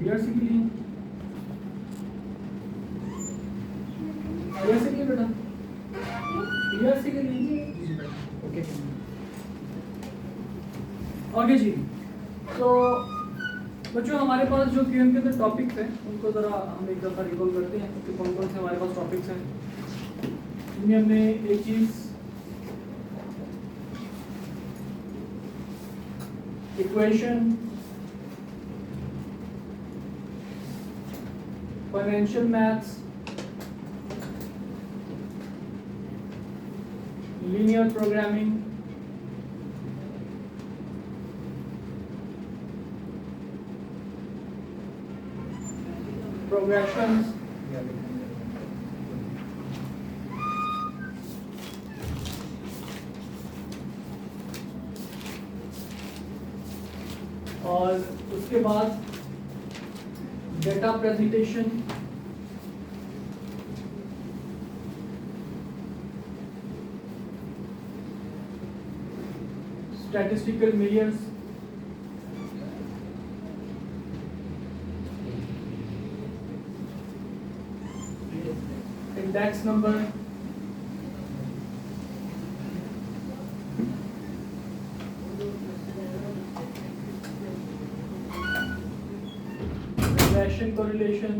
BRC के लिए BRC के लिए बेटा बीआरसी के लिए ओके ओके जी। तो बच्चों हमारे पास जो क्यूएम के अंदर टॉपिक्स हैं उनको ज़रा हम एक दफ़ा रिकॉल करते हैं कि कौन कौन से हमारे पास टॉपिक्स हैं। इनमें हमने एक चीज़ equation, financial maths, linear programming, progressions, और उसके बाद data presentation, statistical measures, index number, regression correlation,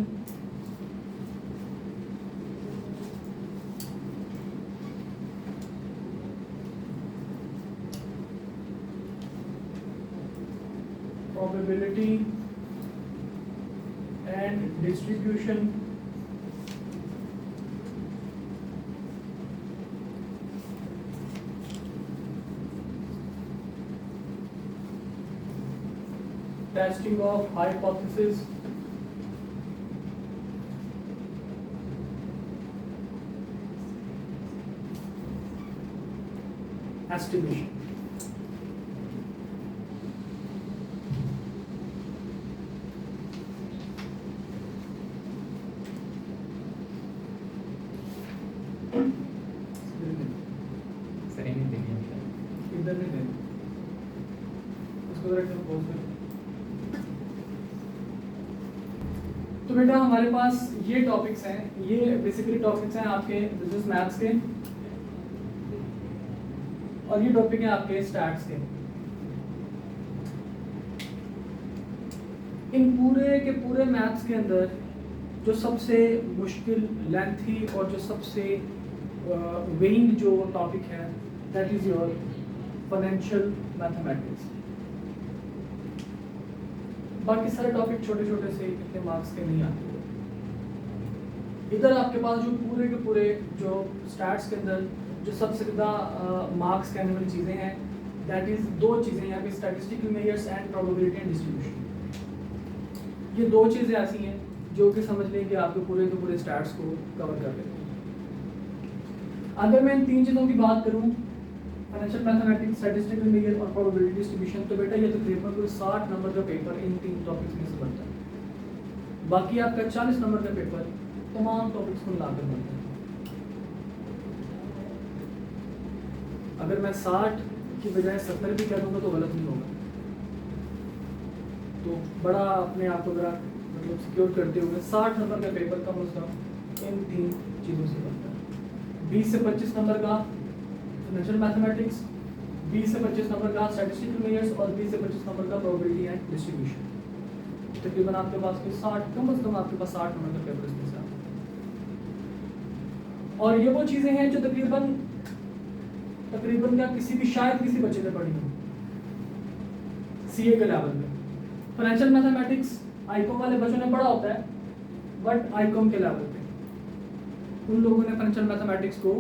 probability and distribution, testing of hypothesis, estimation। इधर नहीं देना उसको जरा पोज कर। तो बेटा हमारे पास ये टॉपिक्स हैं, ये बेसिकली टॉपिक्स हैं आपके बिजनेस मैथ्स के और ये टॉपिक है आपके स्टैट्स के। इन पूरे के पूरे मैथ्स के अंदर जो सबसे मुश्किल, लेंथी और जो सबसे वेइंग जो टॉपिक है that is your financial mathematics. बाकी सारे टॉपिक छोटे छोटे से इतने मार्क्स के नहीं आते। इधर आपके पास जो पूरे के पूरे जो स्टैट्स के अंदर जो सबसे ज़्यादा मार्क्स कहने वाली चीज़ें हैं दैट इज़ दो चीज़ें यहाँ पे, statistical measures and probability and distribution. ये दो चीज़ें ऐसी हैं जो कि समझ लें कि आपके पूरे के पूरे स्टैट्स को कवर कर लेते हैं। अगर मैं इन तीन चीज़ों की बात करूँ, फाइनेंशियल मैथमेटिक्स, स्टैटिस्टिकल मेजर और प्रोबेबिलिटी डिस्ट्रीब्यूशन, तो बेटा ये तकरीबन कोई 60 नंबर का पेपर इन तीन टॉपिक्स में से बनता है। बाकी आपका 40 नंबर का पेपर तमाम टॉपिक्स को मिलाकर बनता है। अगर मैं 60 की बजाय 70 भी कह दूँगा तो गलत नहीं होगा। तो बड़ा अपने आप को जरा मतलब सिक्योर करते हुए 60 नंबर का पेपर कम से कम इन तीन चीज़ों से बनता है। 20 से 25 नंबर का फाइनेंशियल मैथमेटिक्स, 20 से 25 नंबर का स्टैटिस्टिकल मेजर्स और 20 से 25 नंबर का प्रोबेबिलिटी एंड डिस्ट्रीब्यूशन। तकरीबन आपके पास 60 कम से कम आपके पास 60 नंबर का पेपर इसमें से आता है। और ये वो चीज़ें हैं जो तकरीबन क्या किसी भी शायद किसी बच्चे ने पढ़ी हो सीए के लेवल में। फाइनेंशियल मैथमेटिक्स आईकॉम वाले बच्चों ने पढ़ा होता है, बट आईकॉम के लेवल पे उन लोगों ने फाइनेंशियल मैथमेटिक्स को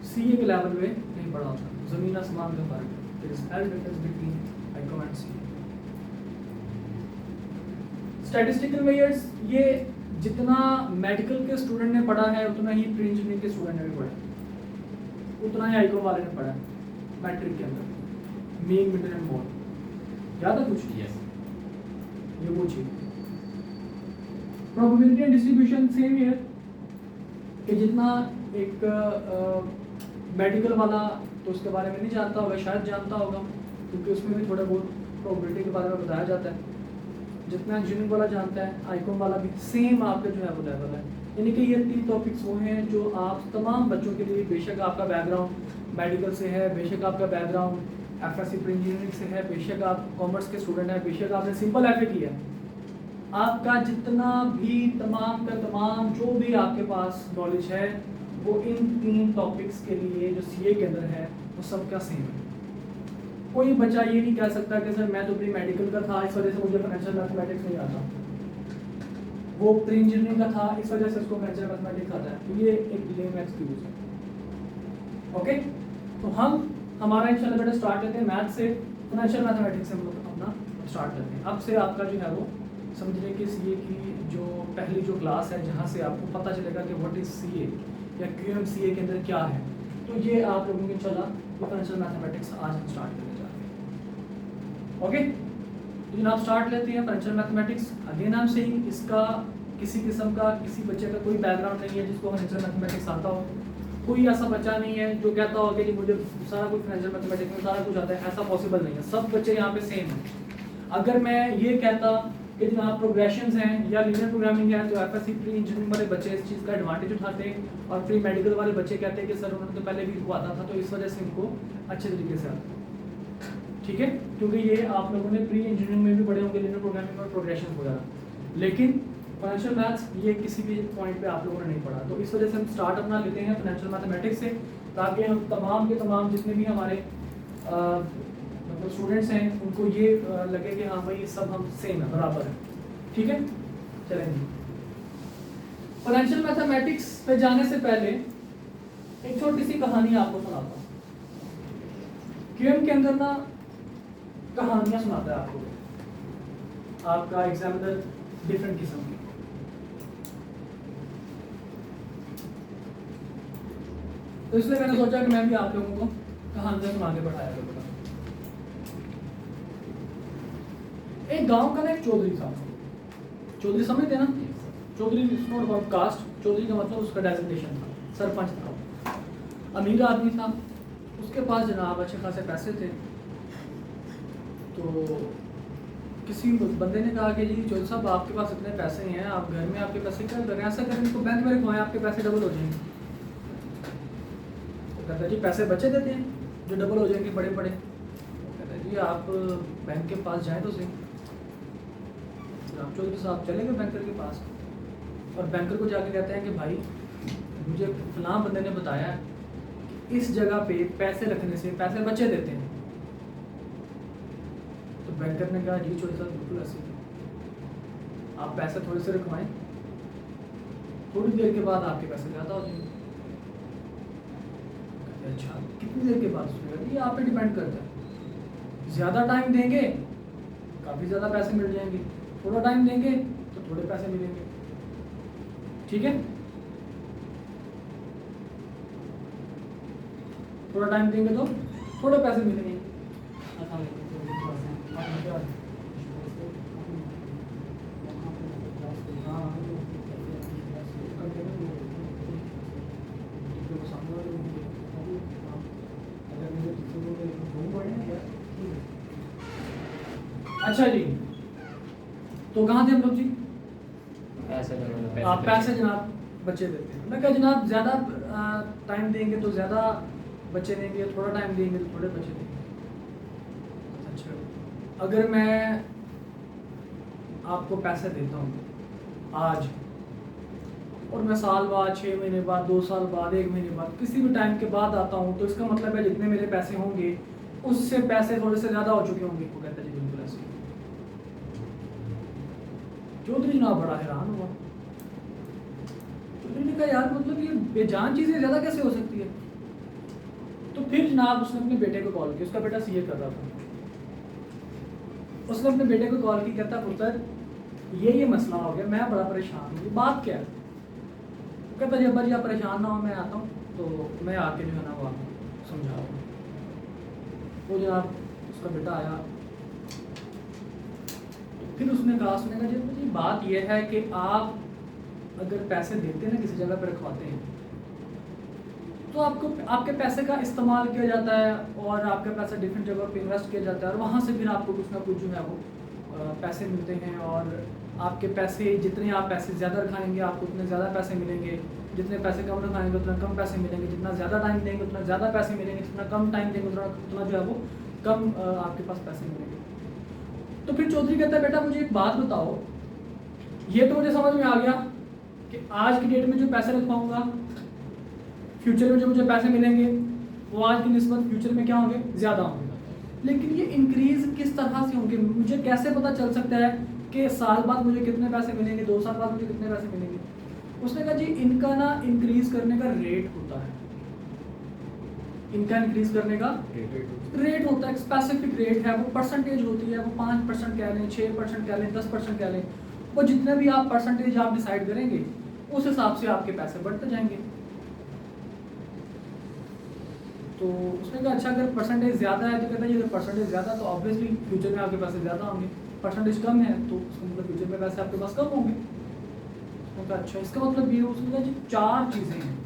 सीए के लेवल में नहीं पढ़ा होता। जमीन आसमान का फर्क है। There is health difference between ICom and CA. Statistical measures ये जितना मेडिकल के स्टूडेंट ने पढ़ा है उतना ही प्री इंजीनियरिंग के स्टूडेंट ने भी पढ़ा है, उतना ही आईकॉम वाले ने पढ़ा है मैट्रिक के अंदर। मीन, मिड एंड मोड याद है कुछ? यस। ये वो चीज। प्रोबेबिलिटी एंड डिस्ट्रीब्यूशन सेम ही है कि जितना एक मेडिकल वाला तो उसके बारे में नहीं जानता होगा, शायद जानता होगा क्योंकि उसमें भी थोड़ा बहुत प्रोबेबिलिटी के बारे में बताया जाता है। जितना इंजीनियरिंग वाला जानता है आईकॉम वाला भी सेम आपका जो है वो लेवल है। यानी कि ये 3 टॉपिक्स वो हैं जो आप तमाम बच्चों के लिए, बेशक आपका बैकग्राउंड मेडिकल से है, बेशक आपका बैकग्राउंड एफएससी प्री इंजीनियरिंग से है, बेशक आप कॉमर्स के स्टूडेंट हैं, बेशक आपने सिंपल एफए किया है, आपका जितना भी तमाम का तमाम जो भी आपके पास नॉलेज है वो इन 3 टॉपिक्स के लिए जो सीए के अंदर है वो सबका सेम है। कोई बच्चा ये नहीं कह सकता कि सर मैं तो प्री मेडिकल का था इस वजह से मुझे फाइनेंशियल मैथमेटिक्स नहीं आता, वो प्री इंजीनियरिंग का था इस वजह से उसको फाइनेंशियल मैथमेटिक्स आता है, तो ये एक लेम एक्सक्यूज है। ओके, तो हम हमारा इंशाल्लाह बेटा स्टार्ट करते हैं मैथ से, फाइनेंशियल मैथमेटिक्स से हम लोग अपना स्टार्ट करते हैं। अब से आपका जो है वो समझने की सीए की जो पहली जो क्लास है जहाँ से आपको पता चलेगा कि व्हाट इज सीए या क्यूएम सीए के अंदर क्या है, तो ये आप लोगों की इंशाल्लाह फाइनेंशियल मैथमेटिक्स आज हम स्टार्ट करने जा रहे हैं। ओके, तो जनाब स्टार्ट लेते हैं financial mathematics. Again I am saying, इसका किसी किस्म का किसी बच्चे का कोई बैकग्राउंड नहीं है जिसको फाइनेंशियल मैथमेटिक्स आता हो, कोई ऐसा बच्चा नहीं है जो कहता हो कि जी मुझे सारा कुछ फाइनेंशियल मैथमेटिक्स में सारा कुछ आता है, ऐसा पॉसिबल नहीं है। सब बच्चे यहाँ पे सेम हैं। अगर मैं ये कहता कि जनाब प्रोग्रेशंस हैं या लीनियर प्रोग्रामिंग है तो एफएससी प्री इंजीनियरिंग वाले बच्चे इस चीज़ का एडवांटेज उठाते हैं और प्री मेडिकल वाले बच्चे कहते हैं कि सर उन्होंने तो पहले भी इनको आता था तो इस वजह से इनको अच्छे तरीके से आता है। ठीक है, क्योंकि ये आप लोगों ने प्री इंजीनियरिंग में भी पढ़े होंगे लीनियर प्रोग्रामिंग और प्रोग्रेशन वगैरह, लेकिन फाइनेंशियल मैथ्स ये किसी भी पॉइंट पे आप लोगों ने नहीं पढ़ा। तो इस वजह से हम स्टार्ट अपना लेते हैं फाइनेंशियल मैथमेटिक्स से, ताकि हम तमाम के तमाम जितने भी हमारे मतलब स्टूडेंट्स हैं उनको ये लगे कि हाँ भाई सब हम सेम है, बराबर है। ठीक है, चलेंगे। फाइनेंशियल मैथमेटिक्स पे जाने से पहले एक छोटी सी कहानी आपको सुनाता हूँ। क्यूएम के अंदर ना कहानियां सुनाता है आपको आपका एग्जामिनर डिफरेंट किस्म की। तो इसलिए मैंने सोचा कि मैं भी आप लोगों को कहानियां सुना के पढ़ाया करूँगा। एक गांव का ना एक चौधरी था, चौधरी समझते हैं ना, Chaudhary is not about caste, Chaudhary का मतलब उसका डेजिग्नेशन था, सरपंच था, अमीर आदमी था, उसके पास जनाब अच्छे खासे पैसे थे। तो किसी बंदे ने कहा कि जी चौधरी साहब आपके पास इतने पैसे हैं, आप घर में आपके पैसे क्या करें, ऐसा करें इनको बैंक में रखवाएं, आपके पैसे डबल हो जाएंगे। तो कहता है जी पैसे बचे देते हैं जो डबल हो जाएंगे बड़े बड़े। कहता है जी आप बैंक के पास जाएँ तो सही। राम चौधरी साहब चले गए बैंकर के पास और बैंकर को जाके कहते हैं कि भाई मुझे फलां बंदे ने बताया कि इस जगह पे पैसे रखने से पैसे बचे देते हैं। तो बैंकर ने कहा जी चौधरी साहब बिल्कुल ऐसे ही, आप पैसे थोड़े से रखवाएं, थोड़ी देर के बाद आपके पैसे ज़्यादा हो जाएंगे। अच्छा कितनी देर के बाद? ये आप पे डिपेंड करता है, ज़्यादा टाइम देंगे काफ़ी ज़्यादा पैसे मिल जाएंगे, थोड़ा टाइम देंगे तो थोड़े पैसे मिलेंगे। ठीक है, थोड़ा टाइम देंगे तो थोड़े पैसे मिलेंगे। अच्छा जी, तो कहाँ थे हम लोग जी? आप पैसे जनाब बच्चे देते हैं। मैं कहा जनाब ज़्यादा टाइम देंगे तो ज़्यादा बच्चे देंगे, थोड़ा टाइम देंगे तो थोड़े बच्चे देंगे। अच्छा, अगर मैं आपको पैसे देता हूँ आज और मैं साल बाद, 6 महीने बाद, 2 साल बाद, 1 महीने बाद, किसी भी टाइम के बाद आता हूँ, तो इसका मतलब है जितने मेरे पैसे होंगे उससे पैसे थोड़े से ज़्यादा हो चुके होंगे। वो कहता है जी बिल्कुल ऐसे। चौधरी जनाब बड़ा हैरान हुआ। चौधरी ने कहा यार मतलब ये बेजान चीज़ें ज़्यादा कैसे हो सकती है? तो फिर जनाब उसने अपने बेटे को कॉल किया, उसका बेटा सीए कर रहा था। उसने अपने बेटे को कॉल की, कहता पुत्र ये मसला हो गया, मैं बड़ा परेशान हूँ, बात क्या है? कहता जी अब्बा जी आप परेशान ना हो, मैं आता हूँ तो मैं आके जो है ना वो आपको समझाऊँ। वो जनाब उसका बेटा आया, फिर उसने कहा जी बात यह है कि आप अगर पैसे देते हैं ना, किसी जगह पर रखवाते हैं, तो आपको आपके पैसे का इस्तेमाल किया जाता है और आपका पैसा डिफरेंट जगह पे इन्वेस्ट किया जाता है और वहाँ से फिर आपको कुछ ना कुछ जो है वो पैसे मिलते हैं, और आपके पैसे जितने आप पैसे ज़्यादा रखाएंगे आपको उतने ज़्यादा पैसे मिलेंगे, जितने पैसे कम रखाएंगे उतना कम पैसे मिलेंगे, जितना ज़्यादा टाइम देंगे उतना ज़्यादा पैसे मिलेंगे, जितना कम टाइम देंगे उतना जो है वो कम आपके पास पैसे मिलेंगे। तो फिर चौधरी कहता है बेटा मुझे एक बात बताओ, ये तो मुझे समझ में आ गया कि आज की डेट में जो पैसे रखवाऊंगा फ्यूचर में जो मुझे पैसे मिलेंगे वो आज की निस्बत फ्यूचर में क्या होंगे, ज़्यादा होंगे, लेकिन ये इंक्रीज किस तरह से होंगे, मुझे कैसे पता चल सकता है कि साल बाद मुझे कितने पैसे मिलेंगे, 2 साल बाद मुझे कितने पैसे मिलेंगे। उसने कहा जी इनका ना इंक्रीज करने का रेट होता है, इनका इंक्रीज करने का रेट होता है, एक स्पेसिफिक रेट है, वो परसेंटेज होती है, वो 5% कह लें, 6% कह लें, 10% कह लें, वो जितने भी आप परसेंटेज आप डिसाइड करेंगे उस हिसाब से आपके पैसे बढ़ते जाएंगे। तो उसने कहा अच्छा अगर परसेंटेज ज़्यादा है तो कहता है अगर परसेंटेज ज़्यादा तो ऑब्वियसली फ्यूचर में आपके पैसे ज़्यादा होंगे, परसेंटेज कम है तो उसका मतलब फ्यूचर में पैसे आपके पास कम होंगे। उसने कहा अच्छा इसका मतलब ये, उसने कहा जी 4 चीज़ें हैं,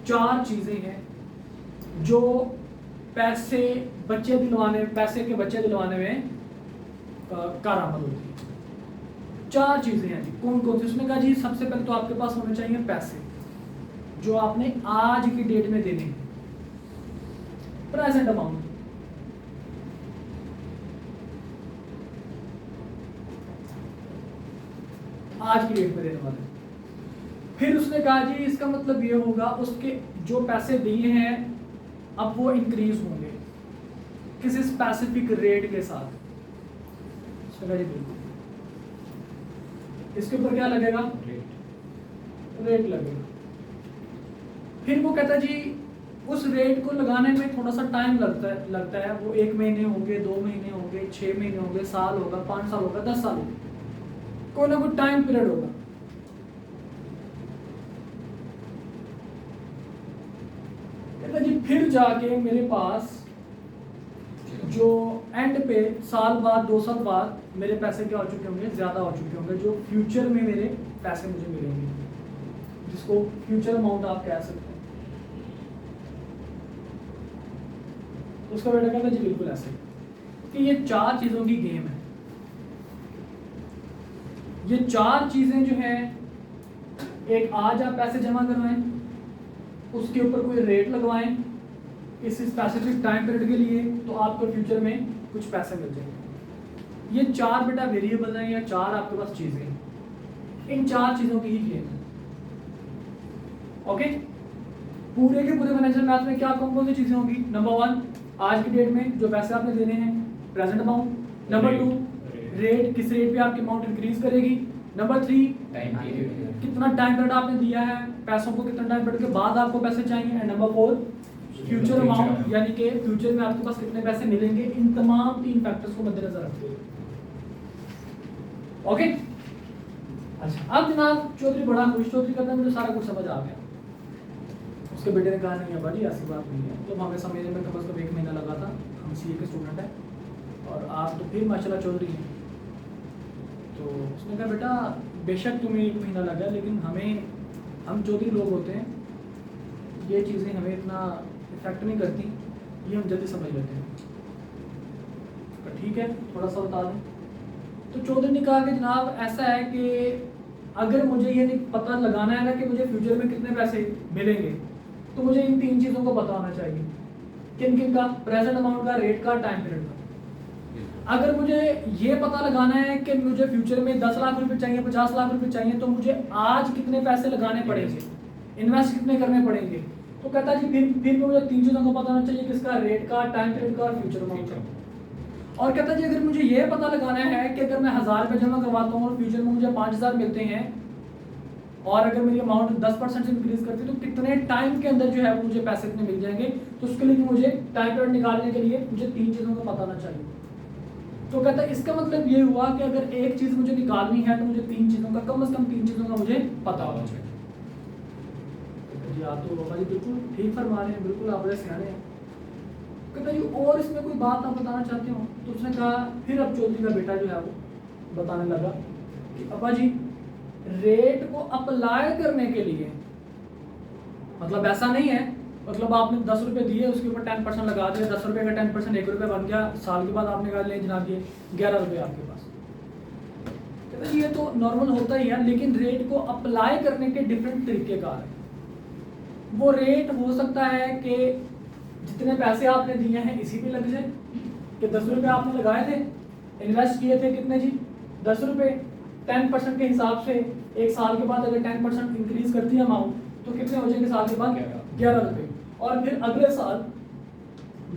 4 चीज़ें हैं जो पैसे के बच्चे दिलवाने में कारआमद होती है। 4 चीज़ें हैं जी, कौन कौन सी? उसने कहा जी सबसे पहले तो आपके पास होने चाहिए पैसे जो आपने आज की डेट में देने हैं, प्रेजेंट अमाउंट। आज की डेट में देने वाले। फिर उसने कहा जी इसका मतलब ये होगा उसके जो पैसे दिए हैं अब वो इंक्रीज होंगे किसी स्पेसिफिक रेट के साथ। उसने कहा जी बिल्कुल, इसके ऊपर क्या लगेगा, रेट लगेगा। फिर वो कहता जी उस रेट को लगाने में थोड़ा सा टाइम लगता है, वो 1 महीने होंगे, 2 महीने होंगे, 6 महीने होंगे, साल होगा, 5 साल होगा, 10 साल होगा, कोई ना कोई टाइम पीरियड होगा। कहता जी फिर जाके मेरे पास जो एंड पे साल बाद 2 साल बाद मेरे पैसे क्या हो चुके होंगे, ज्यादा हो चुके होंगे, जो फ्यूचर में मेरे पैसे मुझे मिलेंगे, जिसको फ्यूचर अमाउंट आप कह सकते हैं। उसका बेटा कहता जी बिल्कुल ऐसे कि ये 4 चीजों की गेम है। ये 4 चीजें जो है, एक आज आप पैसे जमा करवाएं, उसके ऊपर कोई रेट लगवाएं इस स्पेसिफिक टाइम पीरियड के लिए, तो आपको फ्यूचर में कुछ पैसे मिल जाएंगे। ये 4 बेटा वेरिएबल हैं या 4 आपके पास चीजें हैं, इन 4 चीजों की ही गेम है। ओके, पूरे के पूरे फाइनेंशियल मैथ में क्या कौन कौन सी चीजें होंगी? नंबर 1 आज की डेट में जो पैसे आपने देने हैं, प्रेजेंट अमाउंट। नंबर 2 रेट, किस रेट पे आपकी अमाउंट इंक्रीज करेगी। नंबर 3 कितना टाइम पीरियड आपने दिया है, पैसों को कितना टाइम पीरियड के बाद आपको पैसे चाहिए। एंड नंबर 4 फ्यूचर अमाउंट, यानी कि फ्यूचर में आपके पास कितने पैसे मिलेंगे। इन तमाम 3 फैक्टर्स को मद्देनजर रखते हुए। ओके, अच्छा अब जनाब चौधरी बड़ा खुश, चौधरी कहता है मुझे सारा कुछ समझ आ गया। उसके बेटे ने कहा नहीं अब्बा जी ऐसी बात नहीं है, तो हमें समझने में कम से कम 1 महीना लगा था, हम सीए के स्टूडेंट हैं और आप तो फिर माशाल्लाह चौधरी हैं। तो उसने कहा बेटा बेशक तुम्हें 1 महीना लगा, लेकिन हम चौधरी लोग होते हैं, ये चीज़ें हमें इतना इफेक्ट नहीं करती, ये हम जल्दी समझ लेते हैं। तो ठीक है थोड़ा सा बता दें। तो चौधरी ने कहा कि जनाब ऐसा है कि अगर मुझे ये नहीं पता लगाना है ना कि मुझे फ्यूचर में कितने पैसे मिलेंगे, तो मुझे इन 3 चीज़ों को पता होना चाहिए। किन किन का? प्रेजेंट अमाउंट का, रेट का, टाइम पीरियड का। अगर मुझे ये पता लगाना है कि मुझे फ्यूचर में 10 लाख रुपए चाहिए, 50 लाख रुपए चाहिए, तो मुझे आज कितने पैसे लगाने पड़ेंगे, इन्वेस्ट कितने करने पड़ेंगे। तो कहता जी फिर मुझे 3 चीज़ों को पता होना चाहिए, किसका? रेट का, टाइम पीरियड का और फ्यूचर अमाउंट का। और कहता जी अगर मुझे ये पता लगाना है कि अगर मैं 1000 रुपये जमा करवाता हूँ और फ्यूचर में मुझे 5000 मिलते हैं, और अगर मेरी अमाउंट 10% से इंक्रीज करती है, तो कितने टाइम के अंदर जो है वो मुझे पैसे इतने मिल जाएंगे। तो उसके लिए मुझे टाइम पीरियड निकालने के लिए मुझे 3 चीज़ों का पता होना चाहिए। तो कहता है इसका मतलब ये हुआ कि अगर एक चीज़ मुझे निकालनी है तो मुझे 3 चीज़ों का, कम से कम 3 चीज़ों का मुझे पता होना चाहिए। जी आप तो बाबा जी बिल्कुल ठीक फरमा रहे हैं, बिल्कुल आप बड़े सियाने हैं। कहता जी और इसमें कोई बात आप बताना चाहते हो? तो उसने कहा, फिर अब चौधरी का बेटा जो है वो बताने लगा कि अब्बा जी रेट को अप्लाई करने के लिए, मतलब ऐसा नहीं है मतलब आपने 10 रुपये दिए, उसके ऊपर 10% लगा दिया, 10 रुपये का 10% 1 रुपये बन गया, साल के बाद आपने कहा ले जनाब ये 11 रुपये आपके पास। कहते हैं ये तो नॉर्मल होता ही है, लेकिन रेट को अप्लाई करने के डिफरेंट तरीके कार है। वो रेट हो सकता है कि जितने पैसे आपने दिए हैं इसी पे लग जाए, कि 10 रुपये आपने लगाए थे, इन्वेस्ट किए थे कितने जी 10 रुपये, 10% के हिसाब से एक साल के बाद अगर 10% इंक्रीज करती है अमाउंट तो कितने हो जाएंगे साल के बाद 11 रुपये, और फिर अगले साल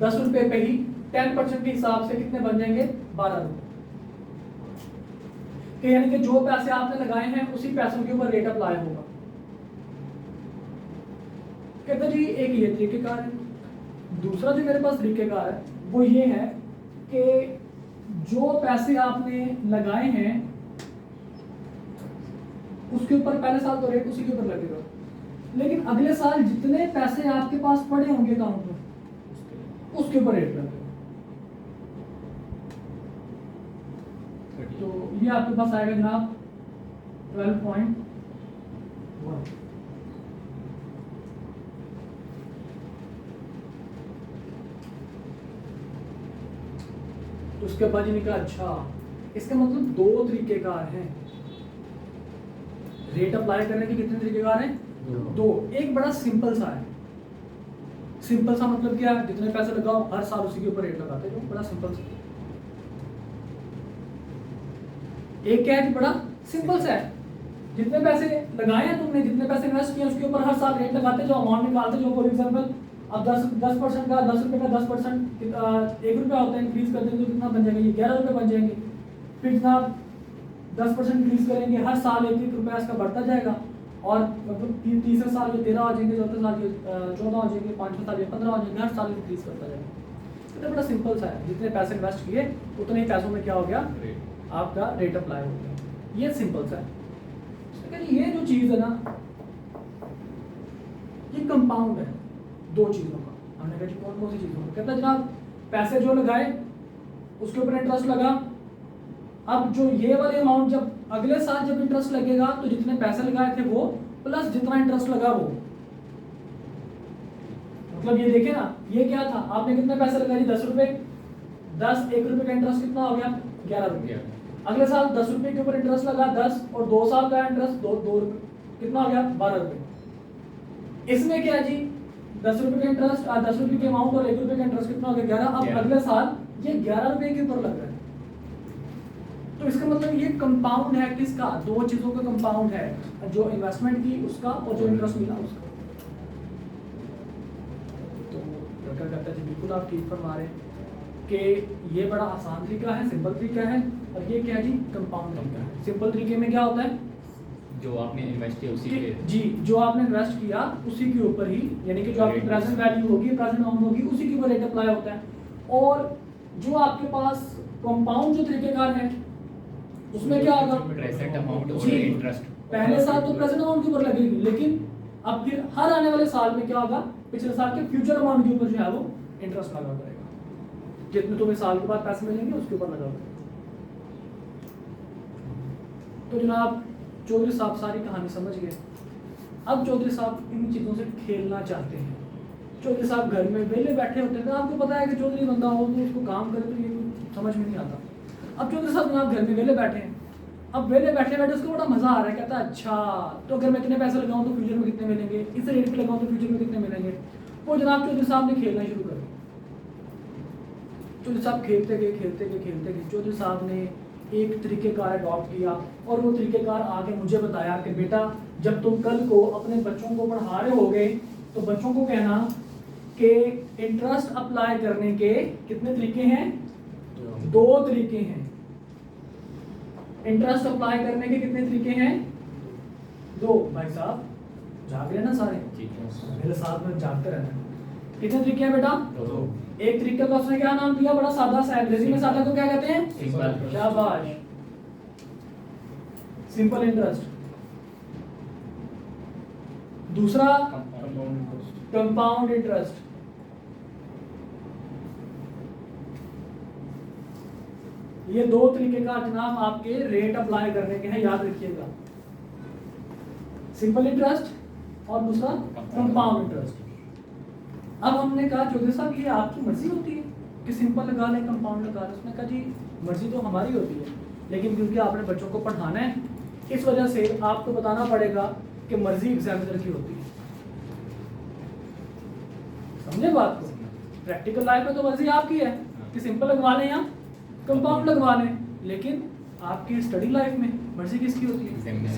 10 रुपये पे ही 10% के हिसाब से कितने बन जाएंगे 12 रुपये। कि यानी कि जो पैसे आपने लगाए हैं उसी पैसों के ऊपर रेट अप्लाई होगा। कहते जी एक ये तरीकेकार है। दूसरा जो मेरे पास तरीकेकार है वो ये है कि जो पैसे आपने लगाए हैं उसके ऊपर पहले साल तो रेट उसी के ऊपर लगेगा, लेकिन अगले साल जितने पैसे आपके पास पड़े होंगे अकाउंट में उसके ऊपर रेट लगेगा। तो ये आपके पास आएगा जनाब 12.1। तो उसके बाद जी कहा अच्छा इसका मतलब दो तरीकेकार हैं रेट अप्लाई करने के। कितने तरीकेकार हैं? दो। एक बड़ा सिंपल सा है। सिंपल सा मतलब क्या है? जितने पैसे लगाओ हर साल उसी के ऊपर रेट लगाते हैं, जो बड़ा सिंपल सा। एक क्या है? बड़ा सिंपल सा है, जितने पैसे लगाए हैं तुमने, जितने पैसे इन्वेस्ट किए उसके ऊपर हर साल रेट लगाते, जो अमाउंट निकालते, जो फॉर एग्जांपल अब 10% का 10 रुपये का 10% 1 रुपया होता है, इंक्रीज कर देंगे तो कितना बन जाएगा? ये 11 रुपये बन जाएंगे। फिर जनाब 10% इंक्रीज करेंगे, हर साल 1-1 रुपया इसका बढ़ता जाएगा, और मतलब तीसरे साल में 13 आ जाएंगे, चौथे साल में 14 आ जाएंगे, पाँचवें साल में 15 आ जाएंगे, हर साल इंक्रीज करता जाएगा। तो बड़ा सिंपल सा है, जितने पैसे इन्वेस्ट किए उतने ही पैसों में क्या हो गया? आपका रेट अप्लाई हो गया। ये सिंपल सा है। लेकिन ये जो चीज़ है ना, ये कंपाउंड है दो चीज़ों का। हमने कहा कौन कौन सी चीज़ों का? कहता है जनाब पैसे जो लगाए उसके ऊपर इंटरेस्ट लगा। अब जो ये वाले अमाउंट जब अगले साल जब इंटरेस्ट लगेगा तो जितने पैसे लगाए थे वो प्लस जितना इंटरेस्ट लगा वो, मतलब ये देखे ना, ये क्या था? आपने कितने पैसे लगाए? 10 रुपए, 1 रुपए का इंटरेस्ट कितना हो गया? 11 रुपये। अगले साल 10 रुपए के ऊपर इंटरेस्ट लगा 10, और 2 साल का इंटरेस्ट 2 रुपये, कितना हो गया? 12 रुपये। इसमें क्या जी 10 रुपए का इंटरेस्ट, 10 रुपए के अमाउंट और 1 रुपए का इंटरेस्ट कितना हो गया? 11। अब अगले साल ये 11 रुपए के ऊपर लग रहा है। तो इसका मतलब ये कंपाउंड है किसका? दो चीजों का कंपाउंड है, जो इन्वेस्टमेंट की उसका और जो इंटरेस्ट मिला उसका। तो क्या कहता है जी, बिल्कुल आप ठीक फरमा रहे हैं कि ये बड़ा आसान तरीका है, सिंपल तरीका है, और ये क्या है जी? कंपाउंड तरीका है। सिंपल तरीके में क्या होता है? जो आपने इन्वेस्ट किया उसी के जी, जो आपने इन्वेस्ट किया उसी के ऊपर ही, यानी कि जो आपकी प्रेजेंट वैल्यू होगी, प्रेजेंट अमाउंट होगी, उसी के ऊपर रेट अप्लाई होता है। और जो आपके पास कंपाउंड जो तरीकेकार है उसमें क्या होगा? प्रेजेंट अमाउंट और जी, इंटरेस्ट पहले साल तो प्रेजेंट अमाउंट के ऊपर लगेगी, लेकिन अब फिर हर आने वाले साल में क्या होगा? पिछले साल के फ्यूचर अमाउंट के ऊपर जो है वो इंटरेस्ट लगा करेगा। जितने तुम्हें साल के बाद पैसे मिलेंगे उसके ऊपर लगा करेगा। तो जनाब चौधरी साहब सारी कहानी समझ गए। अब चौधरी साहब इन चीज़ों से खेलना चाहते हैं। चौधरी साहब घर में वेले बैठे होते हैं, आपको पता है कि चौधरी बंदा हो तो उसको काम करे तो ये समझ में नहीं आता। अब चौधरी साहब जनाब घर में वेले बैठे हैं, अब वेले बैठे बैठे उसको बड़ा मजा आ रहा है। कहता है अच्छा तो अगर मैं इतने पैसे लगाऊं तो फ्यूचर में कितने मिलेंगे, इस रेट पे लगाऊं तो फ्यूचर में कितने मिलेंगे। वो जनाब चौधरी साहब ने खेलना शुरू कर दिया। चौधरी साहब खेलते गए। चौधरी साहब ने एक तरीकेकार अडॉप्ट किया, और वो तरीकेकार आके मुझे बताया कि बेटा जब तुम कल को अपने बच्चों को पढ़ा रहे होगे तो बच्चों को कहना कि इंटरेस्ट अप्लाई करने के कितने तरीके हैं? 2 तरीके हैं। इंटरेस्ट अप्लाई करने के कितने तरीके हैं? 2। भाई साहब जाग रहे हैं ना सारे? मेरे साथ में जागते रहना। कितने तरीके हैं बेटा? 2। एक तरीके का उसने क्या नाम दिया? बड़ा सादा सा, अंग्रेजी में सादा को क्या कहते हैं? सिंपल। शाबाश, सिंपल इंटरेस्ट। दूसरा कंपाउंड इंटरेस्ट। ये 2 तरीके का जनाब आपके रेट अप्लाई करने के हैं, याद रखिएगा। सिंपल इंटरेस्ट और दूसरा कंपाउंड इंटरेस्ट। अब हमने कहा चौधरी साहब ये आपकी मर्जी होती है कि सिंपल लगा लें कंपाउंड लगा लें। उसने कहा जी मर्जी तो हमारी होती है, लेकिन क्योंकि आपने बच्चों को पढ़ाना है इस वजह से आपको बताना पड़ेगा कि मर्जी एग्जामिनर की होती है। समझे बात को? प्रैक्टिकल लाइफ में तो मर्जी आपकी है कि सिंपल लगवा लें या कंपाउंड लगवा लें, लेकिन आपकी स्टडी लाइफ में मर्जी किसकी होती है? एग्जामिनर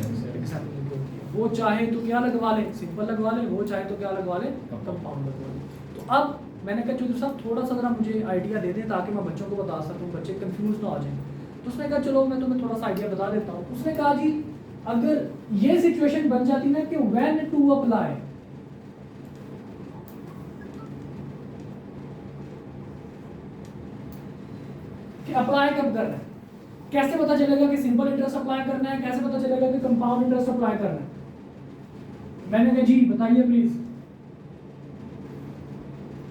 की होती है। वो चाहे तो क्या लगवा ले, सिंपल लगवा ले, वो चाहे तो क्या लगवा ले, कंपाउंड लगवा ले। तो अब मैंने कहा चौधरी साहब थोड़ा सा जरा मुझे आइडिया दे दें ताकि मैं बच्चों को बता सकूं, बच्चे कंफ्यूज ना हो जाएं। तो उसने कहा चलो मैं तुम्हें थोड़ा सा आइडिया बता देता हूँ। उसने कहा जी अगर ये सिचुएशन बन जाती ना कि व्हेन टू अप्लाई, कि अप्लाई कब करना है, कैसे पता चलेगा कि सिंपल इंटरेस्ट अप्लाई करना है, कैसे पता चलेगा कि कंपाउंड इंटरेस्ट अप्लाई करना है। मैंने कहा जी बताइए प्लीज।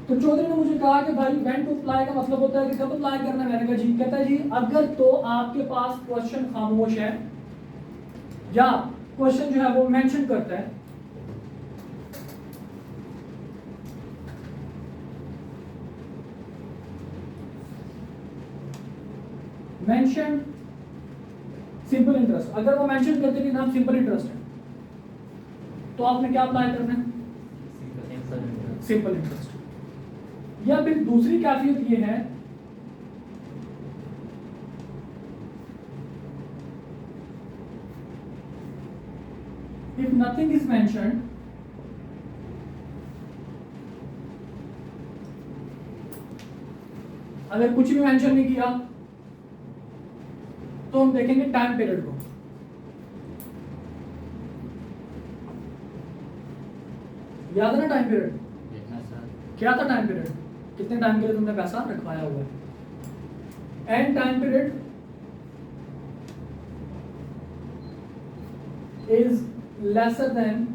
तो चौधरी ने मुझे कहा कि भाई व्हेन टू अप्लाई का मतलब होता है कि कब अप्लाई करना है। मैंने कहा जी, कहता है जी अगर तो आपके पास क्वेश्चन खामोश है या क्वेश्चन जो है वो मेंशन करता है मेंशन सिंपल इंटरेस्ट, अगर वो मेंशन करते कि नाम सिंपल इंटरेस्ट है तो आपने क्या अप्लाई करना है? Simple interest. या फिर दूसरी कैफियत ये है इफ नथिंग इज मेंशन्ड, अगर कुछ भी मेंशन नहीं किया तो हम देखेंगे टाइम पीरियड को। याद है ना टाइम पीरियड? क्या था टाइम पीरियड? कितने टाइम के लिए तुमने पैसा रखवाया हुआ है? And time period is lesser than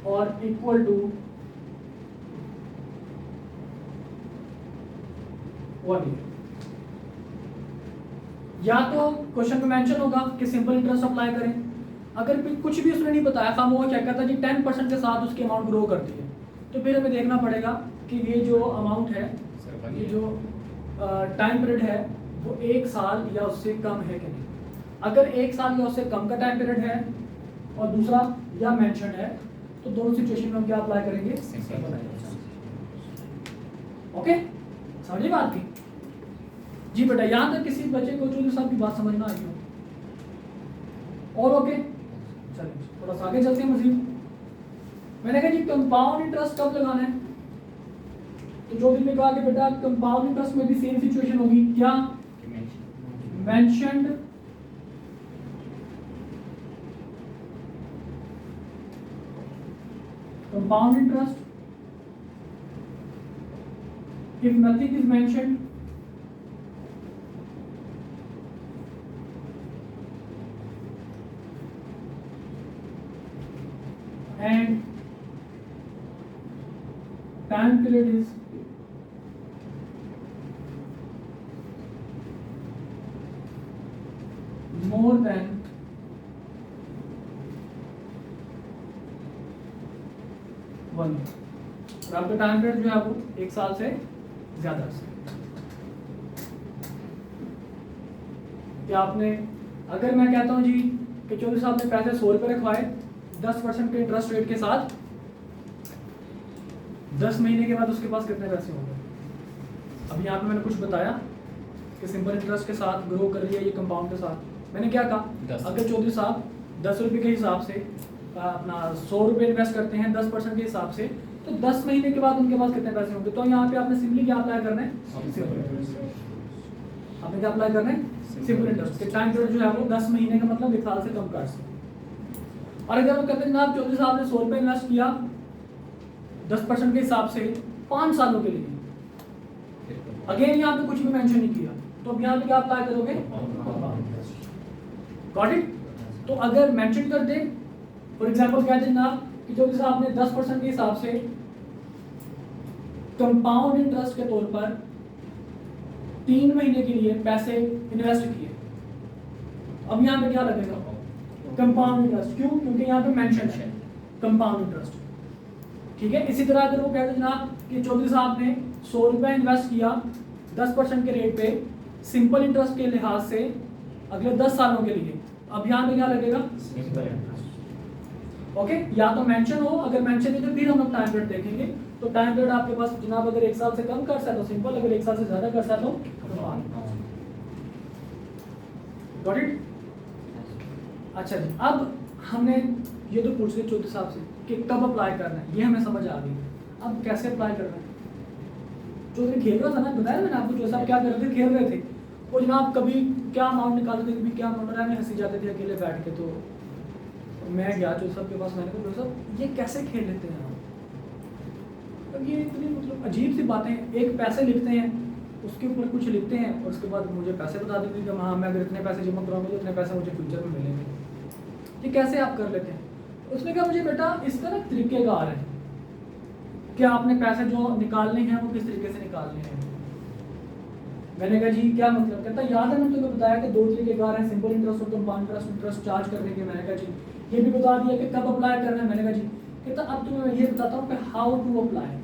और इक्वल टू 1 ईयर। या तो क्वेश्चन में मेंशन होगा कि सिंपल इंटरेस्ट अप्लाई करें, अगर कुछ भी उसने नहीं बताया, खामोश क्या कहता है जी 10% के साथ उसकी अमाउंट ग्रो करती है, तो फिर हमें देखना पड़ेगा कि ये जो अमाउंट है, ये जो टाइम पीरियड है वो 1 साल या उससे कम है कि नहीं। अगर 1 साल या उससे कम का टाइम पीरियड है और दूसरा या मेंशन है तो दोनों सिचुएशन में हम क्या अप्लाई करेंगे? ओके, समझिए बात की जी बेटा। यहां तक किसी बच्चे को चौधरी साहब की बात समझ ना आई हो और ओके? चलिए थोड़ा सा आगे चलते हैं मजीद। मैंने कहा जी कंपाउंड इंटरेस्ट कब लगाना है, तो चौधरी ने कहा कि बेटा कंपाउंड इंटरेस्ट में भी सेम सिचुएशन होगी। क्या? Mentioned compound interest if nothing is mentioned, and time period is more than 1 year, और आपका टाइम पीरियड जो है वो 1 साल से ज्यादा से। क्या आपने, अगर मैं कहता हूं जी कि चौधरी साहब ने पैसे 100 रुपए रखवाए 10% के इंटरेस्ट रेट के साथ, 10 महीने के बाद उसके पास कितने पैसे होंगे? अब यहाँ पे मैंने कुछ बताया कि सिंपल इंटरेस्ट के साथ ग्रो कर रही है ये कंपाउंड के साथ। मैंने क्या कहा, अगर चौधरी साहब 10 रुपए के हिसाब से अपना 100 रुपए इन्वेस्ट करते हैं 10% के हिसाब से, तो 10 महीने के बाद उनके पास कितने पैसे होंगे? तो यहाँ पे आपने सिंपली क्या अप्लाई करना है? आपने क्या अप्लाई करना है? Simple interest. टाइम पीरियड जो है वो 10 महीने का मतलब 1 साल से कम का। और अगर वो कहते हैं ना चौधरी साहब ने 100 रुपए इन्वेस्ट किया 10% के हिसाब से 5 सालों के लिए, अगेन यहाँ पे कुछ भी मेंशन नहीं किया, तो अब यहाँ पे क्या अप्लाई करोगे? Got it? तो अगर मेंशन कर दे, फॉर एग्जांपल कह देना कि चौधरी साहब ने 10% के हिसाब से कंपाउंड इंटरेस्ट के तौर पर 3 महीने के लिए पैसे इन्वेस्ट किए, अब यहाँ पे क्या लगेगा? Compound interest. क्यों? क्योंकि यहाँ पे मेंशन है। Compound interest. ठीक है, इसी तरह अगर वो कहते जनाब कि चौधरी साहब ने 100 रुपये इन्वेस्ट किया 10% के रेट पे सिंपल इंटरेस्ट के लिहाज से अगले 10 सालों के लिए, अब यहाँ पे क्या लगेगा? Simple interest. ओके, या तो मेंशन हो, अगर मेंशन नहीं तो फिर हम लोग टाइम पीरियड देखेंगे। तो टाइम पीरियड आपके पास जनाब अगर 1 साल से कम कर सकते हो सिंपल, अगर 1 साल से ज्यादा कर सकते हो कंपाउंड। Got it? अच्छा जी, अब हमने ये तो पूछ लिया चौधरी साहब से कि कब अप्लाई करना है, ये हमें समझ आ गई। अब कैसे अप्लाई करना है? चौधरी खेल रहा था ना, बताया मैंने आपको, चौधरी साहब क्या कर रहे थे, खेल रहे थे। वो जनाब कभी क्या अमाउंट निकालते थे, कभी क्या अमाउंट, में हंसी जाते थे अकेले बैठ के। तो मैं गया चौधरी साहब के पास, मैंने कहा चौधरी साहब ये कैसे खेल लेते हैं आप? अब ये इतनी मतलब अजीब सी बातें, एक पैसे लिखते हैं उसके ऊपर कुछ लिखते हैं और उसके बाद मुझे पैसे बता देते हैं कि हाँ मैं अगर इतने पैसे जमा कराऊंगा तो इतने पैसे मुझे फ्यूचर में मिलेंगे। ये कैसे आप कर लेते हैं? उसने कहा मुझे बेटा इसका ना तरीकेकार है कि आपने पैसे जो निकालने हैं वो किस तरीके से निकालने हैं। मैंने कहा जी क्या मतलब? कहता याद है मैंने तुम्हें बताया कि 2 तरीकेकार हैं, सिंपल इंटरेस्ट और कंपाउंड इंटरेस्ट चार्ज करने के। मैंने कहा जी ये भी बता दिया कि कब अप्लाई करना है। मैंने कहा जी, कहता अब तुम्हें मैं ये बताता हूँ कि हाउ टू अप्लाई,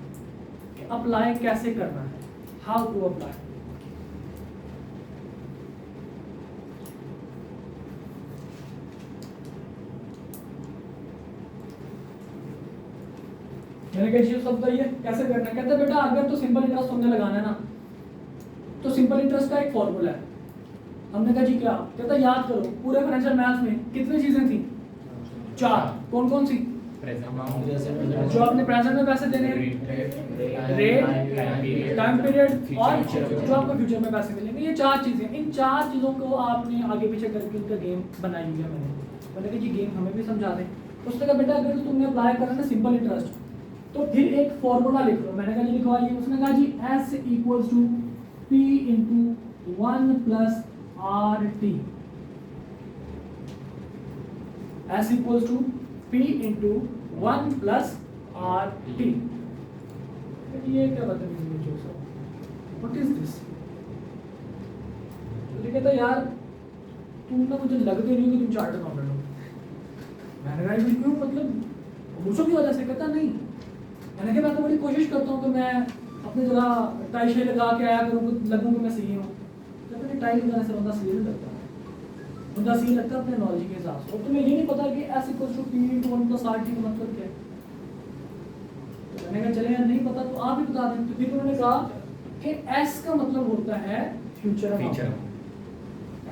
कि अप्लाई कैसे करना है, हाउ टू अप्लाई। मैंने कहा जी सब बताइए कैसे करना है। कहते बेटा अगर तो सिंपल इंटरेस्ट तुमने लगाना है ना, तो सिंपल इंटरेस्ट का एक फॉर्मूला है। हमने कहा जी क्या? कहता याद करो पूरे फाइनेंशियल मैथ्स में कितनी चीजें थी? 4। कौन कौन सी? जो आपने प्रेजेंट में पैसे देने हैं, रेट, टाइम पीरियड और जो आपको फ्यूचर में पैसे मिलेंगे, ये 4 चीजें। इन 4 चीजों को आपने आगे पीछे करके उनका गेम बनाई हुई है। मैंने कहा जी गेम हमें भी समझा दें। उसने कहा बेटा अगर तुमने अप्लाई करना है सिंपल इंटरेस्ट तो फिर एक फॉर्मूला लिख लो। मैंने कहा जी लिखवाइए। उसने कहा जी S equals to P into 1 plus RT। S equals to P into 1 plus RT। ये क्या बदतमीजी है जो सब? What is this? तो कहता यार तुम ना मुझे लगते नहीं हो कि तुम चार्टर्ड अकाउंटेंट हो। मैंने कहा क्यों, मतलब मुझे की वजह से? कहता नहीं, मैंने कहा मैं तो बड़ी कोशिश करता हूँ कि मैं अपने जगह टाई शाई लगा के आया करूँ, लगूँ कि मैं सही हूँ। कहते टाई लगाने से बंदा सही नहीं लगता, बंदा सही लगता है अपने नॉलेज के हिसाब से। और तुम्हें ये नहीं पता कि S equals to P into 1 plus RT का मतलब क्या है? तो मैंने कहा चले यार नहीं पता तो आप ही बता दें। तो फिर उन्होंने कहा कि S का मतलब होता है फ्यूचर अमाउंट।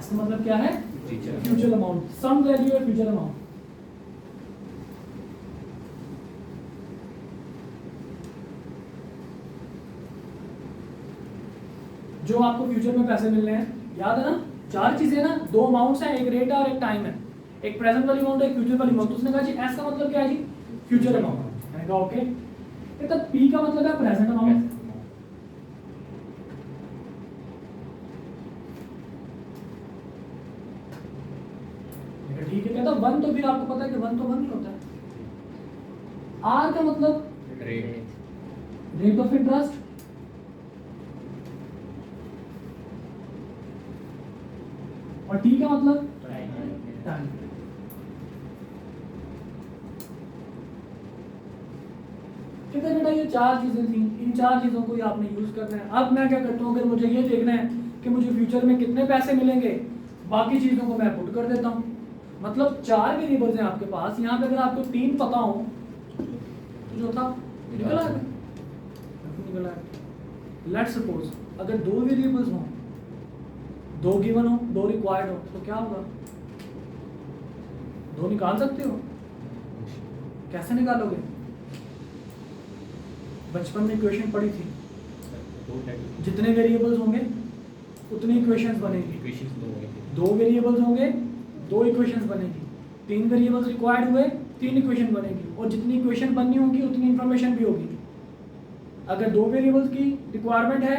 S का मतलब क्या है? फ्यूचर अमाउंट, सम वैल्यू है फ्यूचर अमाउंट। जो आपको फ्यूचर में पैसे मिलने हैं, याद है ना 4 चीजें ना, 2 अमाउंट्स हैं, एक रेट है और एक टाइम है, एक प्रेजेंट वाली अमाउंट है, एक फ्यूचर वाली अमाउंट। उसने कहा जी एस का मतलब क्या है जी? Future amount. मैंने कहा ओके। कहता पी का मतलब है प्रेजेंट अमाउंट। ठीक है। कहता 1 तो फिर आपको पता है कि 1 तो 1 ही होता है। आर का मतलब रेट ऑफ इंटरेस्ट, और टी का मतलब टाइम। कहते बेटा ये 4 चीजें थी, इन 4 चीजों को ही आपने यूज करना है। अब मैं क्या करता हूँ, अगर मुझे ये देखना है कि मुझे फ्यूचर में कितने पैसे मिलेंगे, बाकी चीजों को मैं पुट कर देता हूँ। मतलब 4 वेरिएबल्स हैं आपके पास, यहाँ पे अगर आपको 3 पता हो तो जो था निकला है। लेट्स सपोज अगर 2 वेरिएबल्स हों, 2 गिवन हो, 2 रिक्वायर्ड हो, तो क्या होगा? 2 निकाल सकते हो? कैसे निकालोगे? बचपन में इक्वेशन पढ़ी थी, जितने वेरिएबल्स होंगे उतनी इक्वेशंस बनेगी। 2 वेरिएबल्स होंगे 2 इक्वेशंस बनेगी। 3 वेरिएबल्स रिक्वायर्ड हुए 3 इक्वेशन बनेगी, और जितनी इक्वेशन बननी होगी उतनी इंफॉर्मेशन भी होगी। अगर 2 वेरिएबल्स की रिक्वायरमेंट है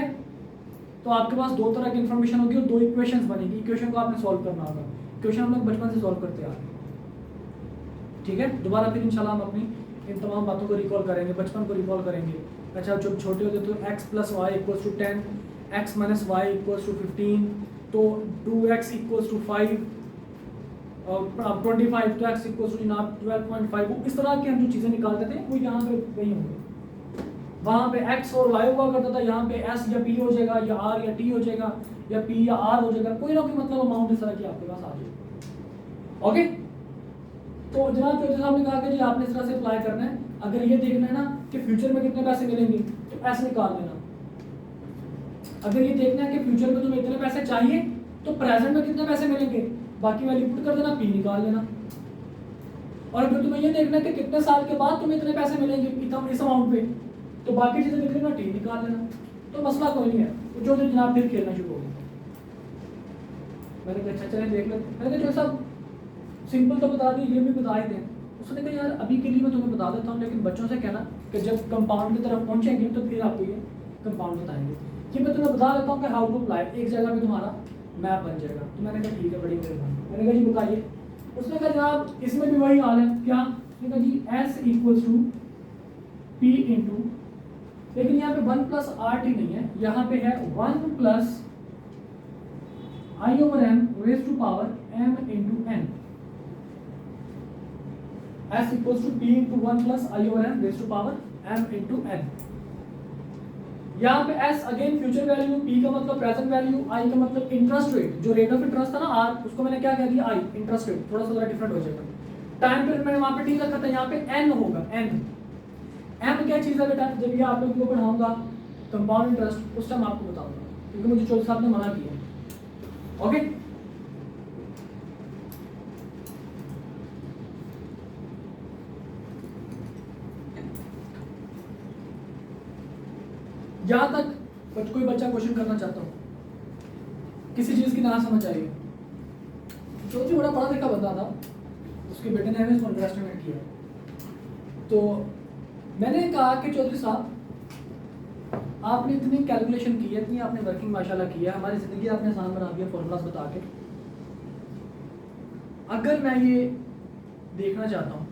तो आपके पास 2 तरह की इंफॉर्मेशन होगी और 2 इक्वेशंस बनेगी। इक्वेशन को आपने सॉल्व करना होगा। इक्वेशन हम लोग बचपन से सॉल्व करते आ रहे हैं। ठीक है, दोबारा फिर इंशाल्लाह हम अपनी इन तमाम बातों को रिकॉल करेंगे, बचपन को रिकॉल करेंगे। अच्छा जब छोटे होते तो x plus Y equals to 10, x minus Y equals to 15, तो 2x इक्वल्स टू 5, 25 तो x इक्वल टू जनाब 12.5, वो इस तरह की हम जो चीज़ें निकालते थे वो यहाँ पे वही होंगे। वहाँ पे x और y हुआ करता था, यहाँ पे s या p हो जाएगा या r या t हो जाएगा या p या r हो जाएगा, कोई ना कोई मतलब अमाउंट इस तरह की आपके पास आ जाएगी। ओके, तो जनाब चौधरी साहब ने कहा कि जी आपने इस तरह से अप्लाई करना है। अगर ये देखना है ना कि फ्यूचर में कितने पैसे मिलेंगे तो s निकाल लेना। अगर ये देखना है कि फ्यूचर में तुम्हें इतने पैसे चाहिए तो प्रेजेंट में कितने पैसे मिलेंगे, बाकी वैल्यू पुट कर देना, p निकाल लेना। और अगर तुम्हें ये देखना है कि कितने साल के बाद तुम्हें इतने पैसे मिलेंगे इस अमाउंट पे, तो बाकी चीजें लिख लेना, t निकाल लेना। तो मसला कोई नहीं है। तो चौधरी जनाब फिर खेलना शुरू हो गया। मैंने कहा अच्छा चलें देख लेते। मैंने कहा जो सब सिंपल तो बता दी, ये भी बता ही दें। उसने कहा यार अभी के लिए मैं तुम्हें बता देता हूँ, लेकिन बच्चों से कहना कि जब कंपाउंड की तरफ पहुंचेंगे तो फिर आपको ये कंपाउंड बताएंगे। कि मैं तुम्हें बता देता हूँ कि हाउ टू अप्लाई, एक जगह पे तुम्हारा मैप बन जाएगा। तो मैंने कहा ठीक है, बड़ी मेहरबानी। मैंने कहा जी बताइए। उसने कहा जनाब इसमें भी वही हाल है। क्या? उसने कहा जी s equals to p into, लेकिन यहाँ पे 1 प्लस आर टी नहीं है, यहाँ पे है 1 plus I over M raise to power m into n। s equals to p into 1 plus I over m raise to power m into n। यहाँ पे s again future value, p का मतलब present value, i का मतलब interest rate. जो rate of interest था ना r, उसको मैंने क्या कह दिया i, इंटरेस्ट रेट। थोड़ा सा डिफरेंट हो जाएगा। टाइम पीरियड मैंने वहाँ पे t रखा था, यहाँ पे n होगा। n क्या चीज़ है बेटा? जब ये आप लोगों को पढ़ाऊंगा कंपाउंड इंटरेस्ट, उस टाइम आपको बताऊंगा, क्योंकि मुझे चौधरी साहब ने मना किया। ओके, यहाँ तक कोई बच्चा क्वेश्चन करना चाहता हूँ, किसी चीज़ की ना समझ आई। चौधरी बड़ा पढ़ा लिखा बंदा था, उसके बेटे ने हमें इसको अंडरएस्टिमेट किया। तो मैंने कहा कि चौधरी साहब आपने इतनी कैलकुलेशन की है, इतनी आपने वर्किंग माशाल्लाह की है, हमारी ज़िंदगी आपने आसान बना दिया फॉर्मूलाज बता के। अगर मैं ये देखना चाहता हूँ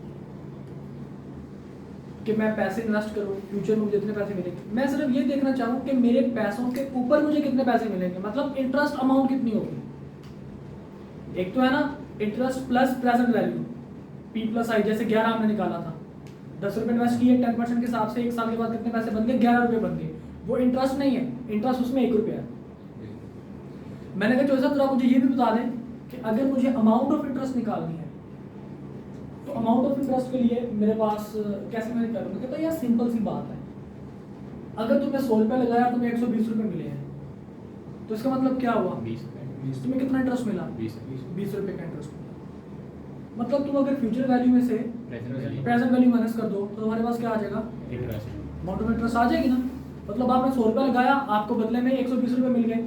कि मैं पैसे इन्वेस्ट करूँ, फ्यूचर में मुझे इतने पैसे मिलेंगे, मैं सिर्फ ये देखना चाहूँ कि मेरे पैसों के ऊपर मुझे कितने पैसे मिलेंगे, मतलब इंटरेस्ट अमाउंट कितनी होगी। एक तो है ना interest plus present value p plus I, जैसे 11 हमने निकाला था, 10 रुपये इन्वेस्ट किए 10% के हिसाब से, एक साल के बाद कितने पैसे बन गए? 11 रुपये बन गए। वो इंटरेस्ट नहीं है, इंटरेस्ट उसमें 1 रुपया है। मैंने कहा चौधरी साहब मुझे ये भी बता दें कि अगर मुझे अमाउंट ऑफ इंटरेस्ट निकालनी है तो अमाउंट ऑफ इंटरेस्ट के लिए मेरे पास कैसे मैं करूँगा? कहता यार सिंपल सी बात है, अगर तुमने 100 रुपये लगाया तुम्हें 120 रुपये मिले हैं, तो इसका मतलब क्या हुआ? 20 तुम्हें कितना इंटरेस्ट मिला? 20 रुपये का इंटरेस्ट मिला। मतलब तुम अगर फ्यूचर वैल्यू में से प्रेजेंट वैल्यू माइनस कर दो तो तुम्हारे पास क्या आ जाएगा? अमाउंट ऑफ इंटरेस्ट आ जाएगी ना। मतलब आपने 100 रुपये लगाया, आपको बदले में 120 रुपये मिल गए,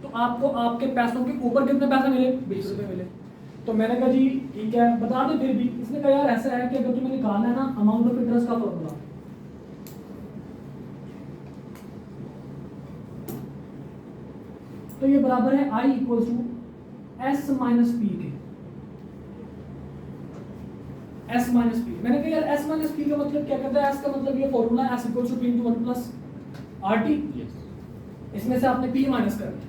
तो आपको आपके पैसों के ऊपर कितने पैसे मिले? 20 रुपये मिले। तो मैंने कहा जी ठीक है बता दो फिर भी। इसने कहा यार ऐसा है कि अगर तुम्हें निकालना है ना अमाउंट ऑफ इंटरेस्ट का फॉर्मूला, तो ये बराबर है i equals to s minus P के। s माइनस पी, मैंने कहा यार s माइनस पी का मतलब क्या करता है? s का मतलब ये formula s equals to p into 1 plus R T. इसमें से आपने p माइनस कर दिया,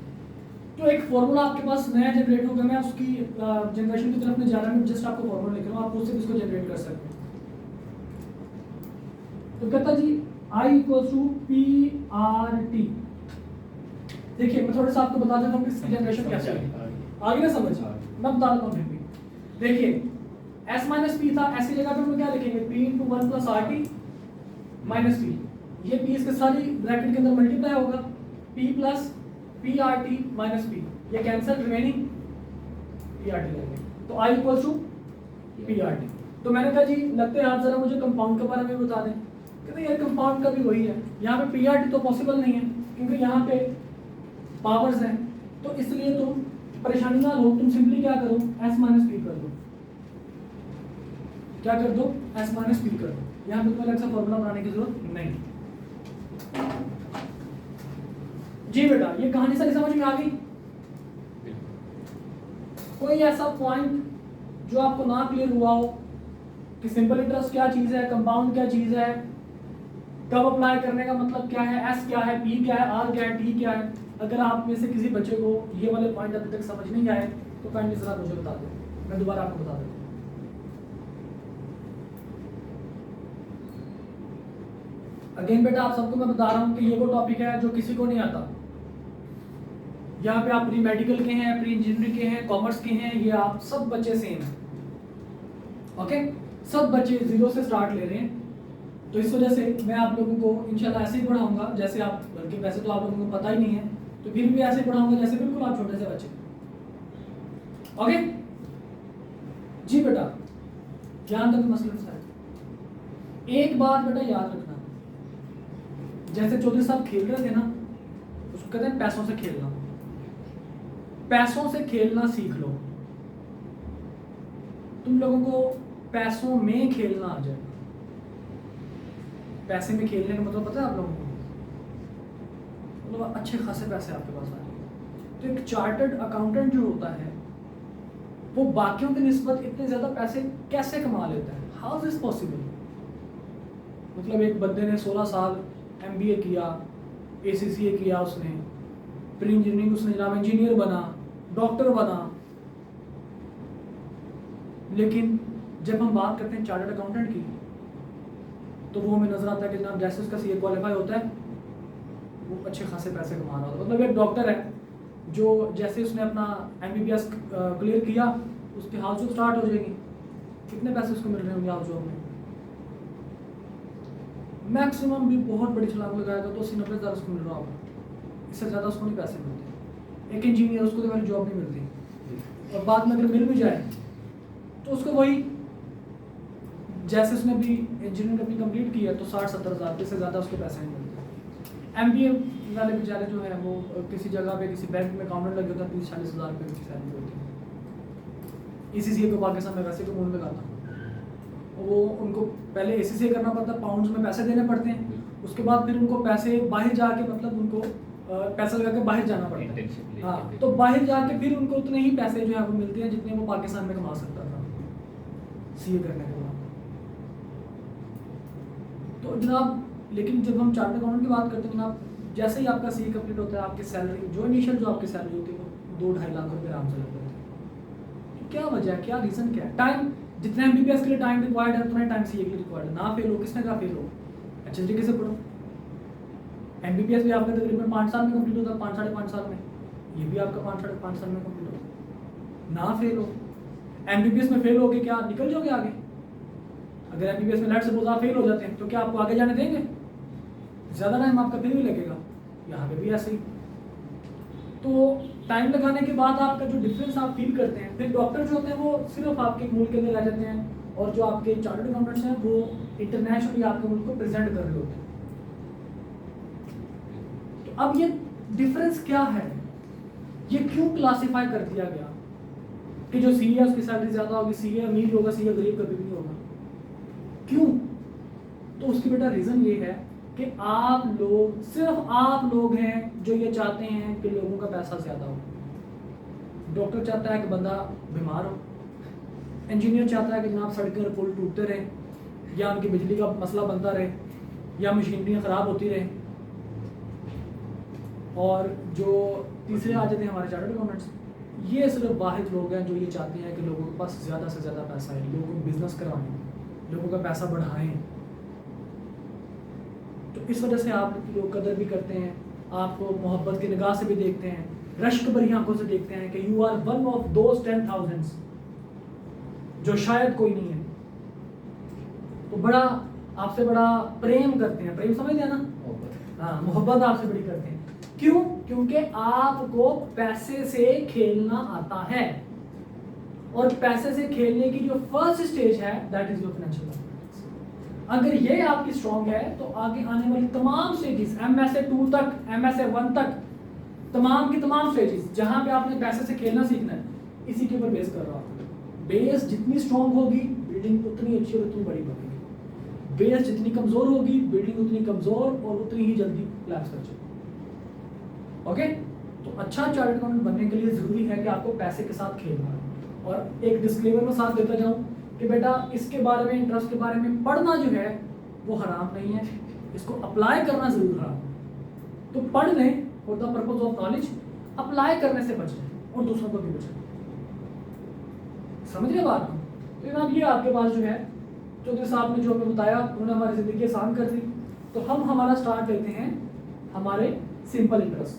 तो एक फॉर्मूला आपके पास नया जनरेट होगा। मैं उसकी जनरेशन की तरफ नहीं जा रहा, मैं जस्ट आपको फॉर्मूला लिख रहा हूँ, आप उससे इसको जनरेट कर सकते हैं। तो कहता जी i equals to P R T. देखिए मैं थोड़ा सा आपको बता देता हूँ कि इसकी जनरेशन कैसे है, आगे ना समझ, मैं बता देता हूँ फिर भी। देखिए s माइनस पी था, ऐसी जगह पे हम क्या लिखेंगे? p into 1 plus R T minus P. ये p इसके सारी ब्रैकेट के अंदर मल्टीप्लाई होगा, p plus P R T minus P, ये cancel, remaining P R T लेंगे। तो i equals to P R T. तो मैंने कहा जी लगते हैं आप जरा मुझे कंपाउंड के बारे में बता दें। कहते यार कंपाउंड का भी वही है, यहाँ पे पी आर टी तो पॉसिबल नहीं है क्योंकि यहाँ पे पावर्स हैं, तो इसलिए तुम परेशानी ना लो, तुम सिंपली क्या करो? s माइनस पी कर दो। क्या कर दो? s माइनस पी कर दो। यहाँ पे तुम्हें अलग सा फॉर्मूला बनाने की जरूरत नहीं। जी बेटा ये कहानी सारी समझ में आ गई? कोई ऐसा पॉइंट जो आपको ना क्लियर हुआ हो कि सिंपल इंटरेस्ट क्या चीज है, कंपाउंड क्या चीज है, कब अप्लाई करने का मतलब क्या है, एस क्या है, पी क्या है, आर क्या है, टी क्या है? अगर आप में से किसी बच्चे को ये वाले पॉइंट अभी तक समझ नहीं आए तो काइंडली जरा मुझे बता दें। मैं दोबारा आपको बता देता हूँ। अगेन बेटा आप सबको मैं बता रहा हूँ कि ये वो टॉपिक है जो किसी को नहीं आता। यहाँ पे आप प्री मेडिकल के हैं, प्री इंजीनियरिंग के हैं, कॉमर्स के हैं, ये आप सब बच्चे सेम हैं। ओके, सब बच्चे जीरो से स्टार्ट ले रहे हैं। तो इस वजह से मैं आप लोगों को इंशाल्लाह ऐसे ही पढ़ाऊंगा जैसे आप, बल्कि वैसे तो आप लोगों को पता ही नहीं है, तो फिर भी ऐसे पढ़ाऊंगा जैसे बिल्कुल आप छोटे से बच्चे। ओके जी बेटा, ध्यान तक मसला साहब, एक बात बेटा याद रखना, जैसे चौधरी साहब खेल रहे थे ना, उसको कहते हैं पैसों से खेलना। पैसों से खेलना सीख लो, तुम लोगों को पैसों में खेलना आ जाएगा। पैसे में खेलने का मतलब पता है आप लोगों को, मतलब अच्छे खासे पैसे आपके पास आ जाएंगे। तो एक चार्टर्ड अकाउंटेंट जो होता है वो बाकियों की निस्बत इतने ज्यादा पैसे कैसे कमा लेता है? How is this possible? मतलब एक बंदे ने 16 साल MBA किया, ACCA किया, उसने प्री इंजीनियरिंग, उसने जनाब इंजीनियर बना, डॉक्टर बना, लेकिन जब हम बात करते हैं चार्टर्ड अकाउंटेंट की तो वो हमें नजर आता है कि जनाब जैसे उसका CA क्वालिफाई होता है वो अच्छे खासे पैसे कमा रहा होता है। मतलब एक डॉक्टर है जो जैसे उसने अपना MBBS क्लियर किया, उसकी हाउस जॉब स्टार्ट हो जाएगी, कितने पैसे उसको मिल रहे होंगे हाउस जॉब में? मैक्सिमम भी बहुत बड़ी छलांग लगाएगा तो 80-90 हज़ार उसको मिल रहा होगा, इससे ज़्यादा उसको नहीं पैसे मिलते। एक इंजीनियर, उसको तो मेरी जॉब नहीं मिलती, और बाद में अगर मिल भी जाए तो उसको वही, जैसे उसने भी इंजीनियरिंग अपनी कंप्लीट की है तो 60-70 हज़ार, इससे ज़्यादा उसके पैसे नहीं मिलते। MBA वाले बेचारे जो है वो किसी जगह पे किसी बैंक में काउंटर लगे होता है, 30-40 हज़ार रुपये की सैलरी होती है। ACCA को पाकिस्तान में वैसे को मूल में खाता, वो उनको पहले ACCA करना पड़ता है, पाउंड्स में पैसे देने पड़ते हैं, उसके बाद फिर उनको पैसे बाहर जाके, मतलब उनको पैसा लगा के बाहर जाना पड़ता है। हाँ, तो बाहर जाके फिर उनको उतने ही पैसे जो है वो मिलते हैं जितने वो पाकिस्तान में कमा सकता था CA करने के बाद। तो जनाब, लेकिन जब हम चार्टर्ड अकाउंटेंट की बात करते हैं जनाब, जैसे ही आपका CA कंप्लीट होता है, आपकी सैलरी जो इनिशियल जो आपकी सैलरी होती है वो 2-2.5 लाख रुपये आराम से लग जाते हैं। तो क्या वजह है, क्या रीज़न क्या है? टाइम, जितना MBBS के लिए टाइम रिक्वायर्ड है उतना टाइम CA के लिए रिक्वायर्ड है। ना फेल हो, किसने कहा फेल हो? अच्छे तरीके से पढ़ो। MBBS भी आपका तकरीबन 5 साल में कंप्लीट होता है, 5-5.5 साल में, ये भी आपका 5-5.5 साल में कंप्लीट होता है। ना फेल हो, MBBS में फेल हो के क्या निकल जाओगे आगे? अगर MBBS में लेट सपोज आप फेल हो जाते हैं तो क्या आपको आगे जाने देंगे? ज़्यादा टाइम आपका फिर भी लगेगा। यहाँ पे भी ऐसे ही। तो टाइम लगाने के बाद आपका जो डिफरेंस आप फील करते हैं, फिर डॉक्टर जो होते हैं वो सिर्फ आपके मुल्क के अंदर रह जाते हैं, और जो आपके चार्टर्ड अकाउंटेंट्स हैं वो इंटरनेशनली आपके मुल्क को प्रेजेंट कर रहे होते हैं। तो अब ये डिफरेंस क्या है, ये क्यों क्लासीफाई कर दिया गया कि जो CA है उसकी सैलरी ज़्यादा होगी, CA अमीर होगा, CA गरीब कभी भी नहीं होगा? क्यों? तो उसकी बेटा रीज़न ये है कि आप लोग, सिर्फ आप लोग हैं जो ये चाहते हैं कि लोगों का पैसा ज़्यादा हो। डॉक्टर चाहता है कि बंदा बीमार हो, इंजीनियर चाहता है कि जनाब सड़कें पुल टूटते रहें, या उनकी बिजली का मसला बनता रहे, या मशीनरी ख़राब होती रहे। और जो तीसरे आ जाते हैं हमारे चार्टर्ड अकाउंटेंट्स, ये सिर्फ वाहिद लोग हैं जो ये चाहते हैं कि लोगों के पास ज़्यादा से ज़्यादा पैसा है, लोगों को बिजनेस करवाएं, लोगों का पैसा बढ़ाएं। तो इस वजह से आप लोग कदर भी करते हैं, आपको मोहब्बत की निगाह से भी देखते हैं, रश्क भरी आंखों से देखते हैं कि you are one of those 10,000 जो शायद कोई नहीं है। तो बड़ा आपसे बड़ा प्रेम करते हैं, प्रेम समझते हैं ना? हाँ, मोहब्बत आपसे बड़ी करते हैं। क्यों? क्योंकि आपको पैसे से खेलना आता है, और पैसे से खेलने की जो फर्स्ट स्टेज है that is your financial mathematics. अगर ये आपकी स्ट्रॉन्ग है तो आगे आने वाली तमाम स्टेजेस, MSA 2 तक, MSA 1 तक, तमाम की तमाम स्टेजेस जहां पे आपने पैसे से खेलना सीखना है, इसी के ऊपर बेस कर रहा हूं। बेस जितनी स्ट्रॉन्ग होगी बिल्डिंग उतनी अच्छी और उतनी बड़ी बनेगी। बेस जितनी कमजोर होगी बिल्डिंग उतनी कमजोर और उतनी ही जल्दी कोलैप्स कर जाएगी। ओके, तो अच्छा चार्टर्ड अकाउंटेंट बनने के लिए जरूरी है कि आपको पैसे के साथ खेलना है। और एक डिस्क्लेमर में साथ देता जाऊं कि बेटा इसके बारे में, इंटरेस्ट के बारे में पढ़ना जो है वो हराम नहीं है, इसको अप्लाई करना जरूर हराम है। तो पढ़ लें for the purpose of knowledge, apply करने से बचें और दूसरों को भी बचाएं। समझ रहे बात को? तो जनाब ये आपके पास जो है चौधरी साहब ने जो हमें बताया उन्होंने हमारी ज़िंदगी आसान कर दी। तो हम हमारा स्टार्ट लेते हैं हमारे सिंपल इंटरेस्ट।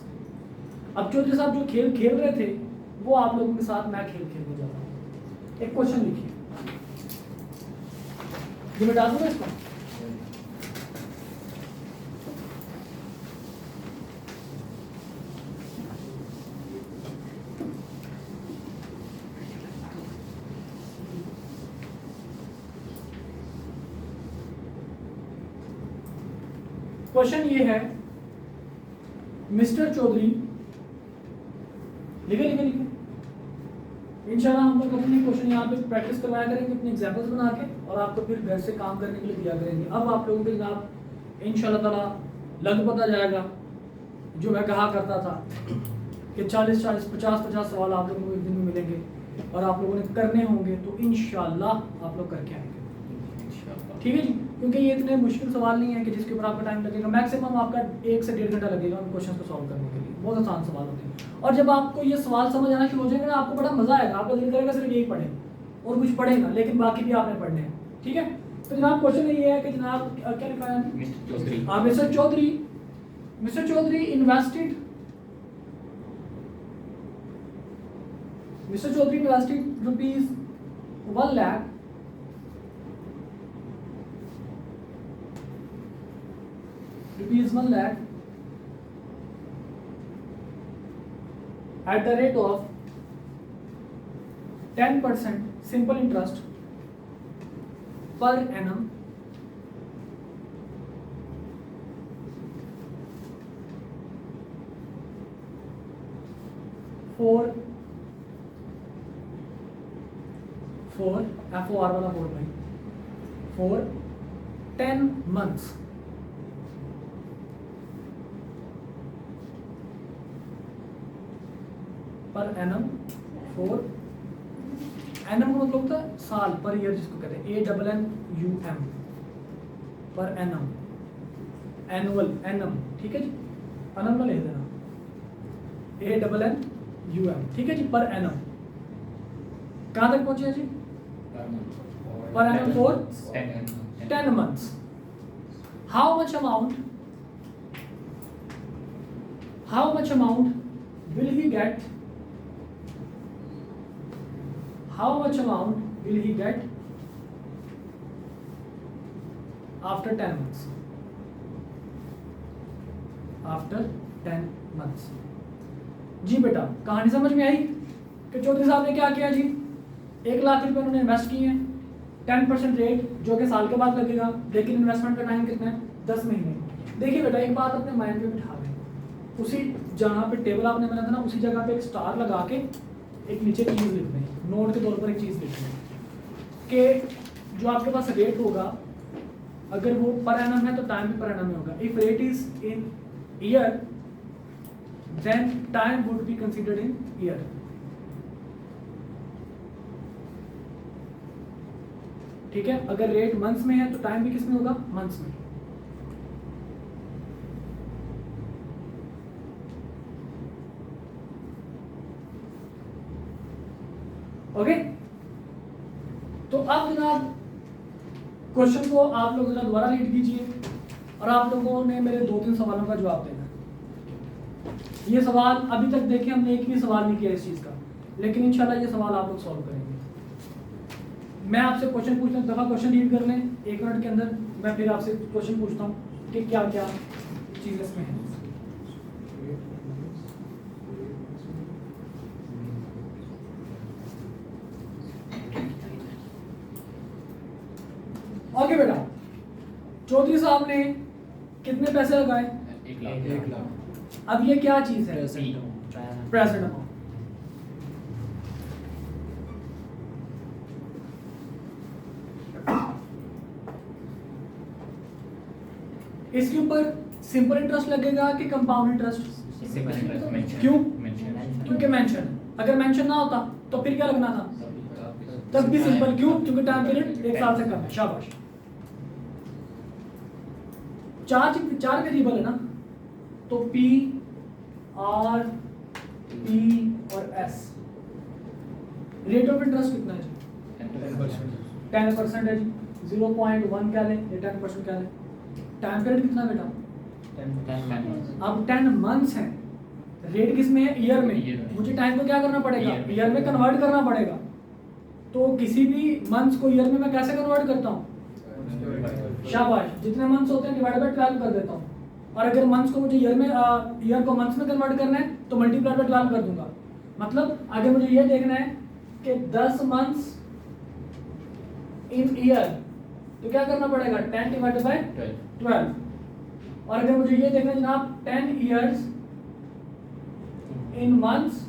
अब चौधरी साहब जो खेल खेल रहे थे वो आप लोगों के साथ मैं खेल खेलने जा रहा हूँ। एक क्वेश्चन लिखिए, ये मैं डाल दूंगा इसको। क्वेश्चन ये है, मिस्टर चौधरी, लिखे लिखे लिखे। इंशाल्लाह हम लोग अपने क्वेश्चन यहाँ पे प्रैक्टिस करवाया करेंगे अपने एग्जाम्पल्स बना के, और आपको फिर घर से काम करने के लिए दिया करेंगे। अब आप लोगों के जनाब इंशाल्लाह ताला लग पता जाएगा जो मैं कहा करता था कि 40-40, 50-50 सवाल आप लोगों को एक दिन में मिलेंगे और आप लोगों ने करने होंगे, तो इंशाल्लाह आप लोग करके आएंगे। ठीक है जी, क्योंकि ये इतने मुश्किल सवाल नहीं है कि जिसके ऊपर आपका टाइम लगेगा। मैक्सिमम आपका 1 से 1.5 घंटा लगेगा उन क्वेश्चन को सॉल्व करने के लिए। बहुत आसान सवाल होते हैं, और जब आपको ये सवाल समझ आना शुरू हो जाएगा ना, आपको बड़ा मजा आएगा। आपका दिल करेगा सिर्फ यही पढ़े और कुछ पढ़ेगा, लेकिन बाकी भी आपने पढ़ने हैं। ठीक है, तो जनाब क्वेश्चन ये है कि जनाब क्या लिखा है mister Chaudhary invested ₹1 lakh at the rate of 10% simple interest per annum for FOR वाला 4 भाई, for 10 months पर एनम। फॉर एनम का मतलब होता है साल, पर ईयर जिसको कहते हैं ANNUM, per annum, annual, annum. ठीक है जी, एनम का लिख देना ANNUM। ठीक है जी, पर एनम। कहाँ तक पहुंचे जी? Per annum for 10 months। How much amount will he get after 10 months? जी बेटा, कहानी समझ में आई कि चौधरी साहब ने क्या किया जी? 1 लाख रुपए उन्होंने इन्वेस्ट किए हैं, 10% रेट जो कि साल के बाद लगेगा, लेकिन इन्वेस्टमेंट का टाइम कितना है? 10 महीने। देखिए बेटा, एक बात अपने माइंड में बिठा लें, उसी जहाँ पे टेबल आपने बनाया था ना, उसी जगह पे एक स्टार लगा के एक नीचे चीज़ लिख दें, नोट के तौर पर एक चीज़ लिख दें कि जो आपके पास रेट होगा, अगर वो पर एनम है तो टाइम भी पर एनम में होगा। If rate is in year then time would be considered in year. ठीक है, अगर रेट मंथ्स में है तो टाइम भी किस में होगा? मंथ्स में। ओके, तो अब जनाब क्वेश्चन को आप लोग जरा दोबारा रीड कीजिए, और आप लोगों ने मेरे 2-3 सवालों का जवाब देना। ये सवाल अभी तक देखे हमने एक भी सवाल नहीं किया इस चीज़ का, लेकिन इंशाल्लाह ये सवाल आप लोग सॉल्व करेंगे। मैं आपसे क्वेश्चन पूछता हूँ, दफ़ा क्वेश्चन रीड कर लें 1 मिनट के अंदर, मैं फिर आपसे क्वेश्चन पूछता हूँ कि क्या क्या चीज़ इसमें है। ओके बेटा, चौधरी साहब ने कितने पैसे लगाए? 1 लाख। अब ये क्या चीज है? Present amount. इसके ऊपर सिंपल इंटरेस्ट लगेगा कि कंपाउंड इंटरेस्ट? क्यों? क्योंकि मेंशन, अगर मेंशन ना होता तो फिर क्या लगना था? तब भी सिंपल। क्यों? क्योंकि टाइम पीरियड 1 साल से कम है। शाबाश। 4 वेरिएबल है ना, तो P, R, P और S। रेट ऑफ इंटरेस्ट कितना है? 10% है जी, 0.1 क्या लें, ये 10% क्या लें। टाइम पीरियड कितना बेटा, 10 अब 10 मंथ्स हैं, रेट किस में है, ईयर में। Year में। मुझे टाइम को क्या करना पड़ेगा, Year में। ईयर में कन्वर्ट करना पड़ेगा। तो किसी भी मंथ्स को ईयर में मैं कैसे कन्वर्ट करता हूँ, शाबाश, जितने मंथ्स होते हैं डिवाइड बाय 12 कर देता हूँ। और अगर मंथ्स को मुझे ईयर को मंथ्स में कन्वर्ट करना है तो मल्टीप्लाई बाय 12 कर दूंगा। मतलब अगर मुझे ये देखना है कि 10 मंथ्स इन ईयर तो क्या करना पड़ेगा, 10 डिवाइडेड बाय 12। और अगर मुझे ये देखना है जनाब 10 इयर्स इन मंथ्स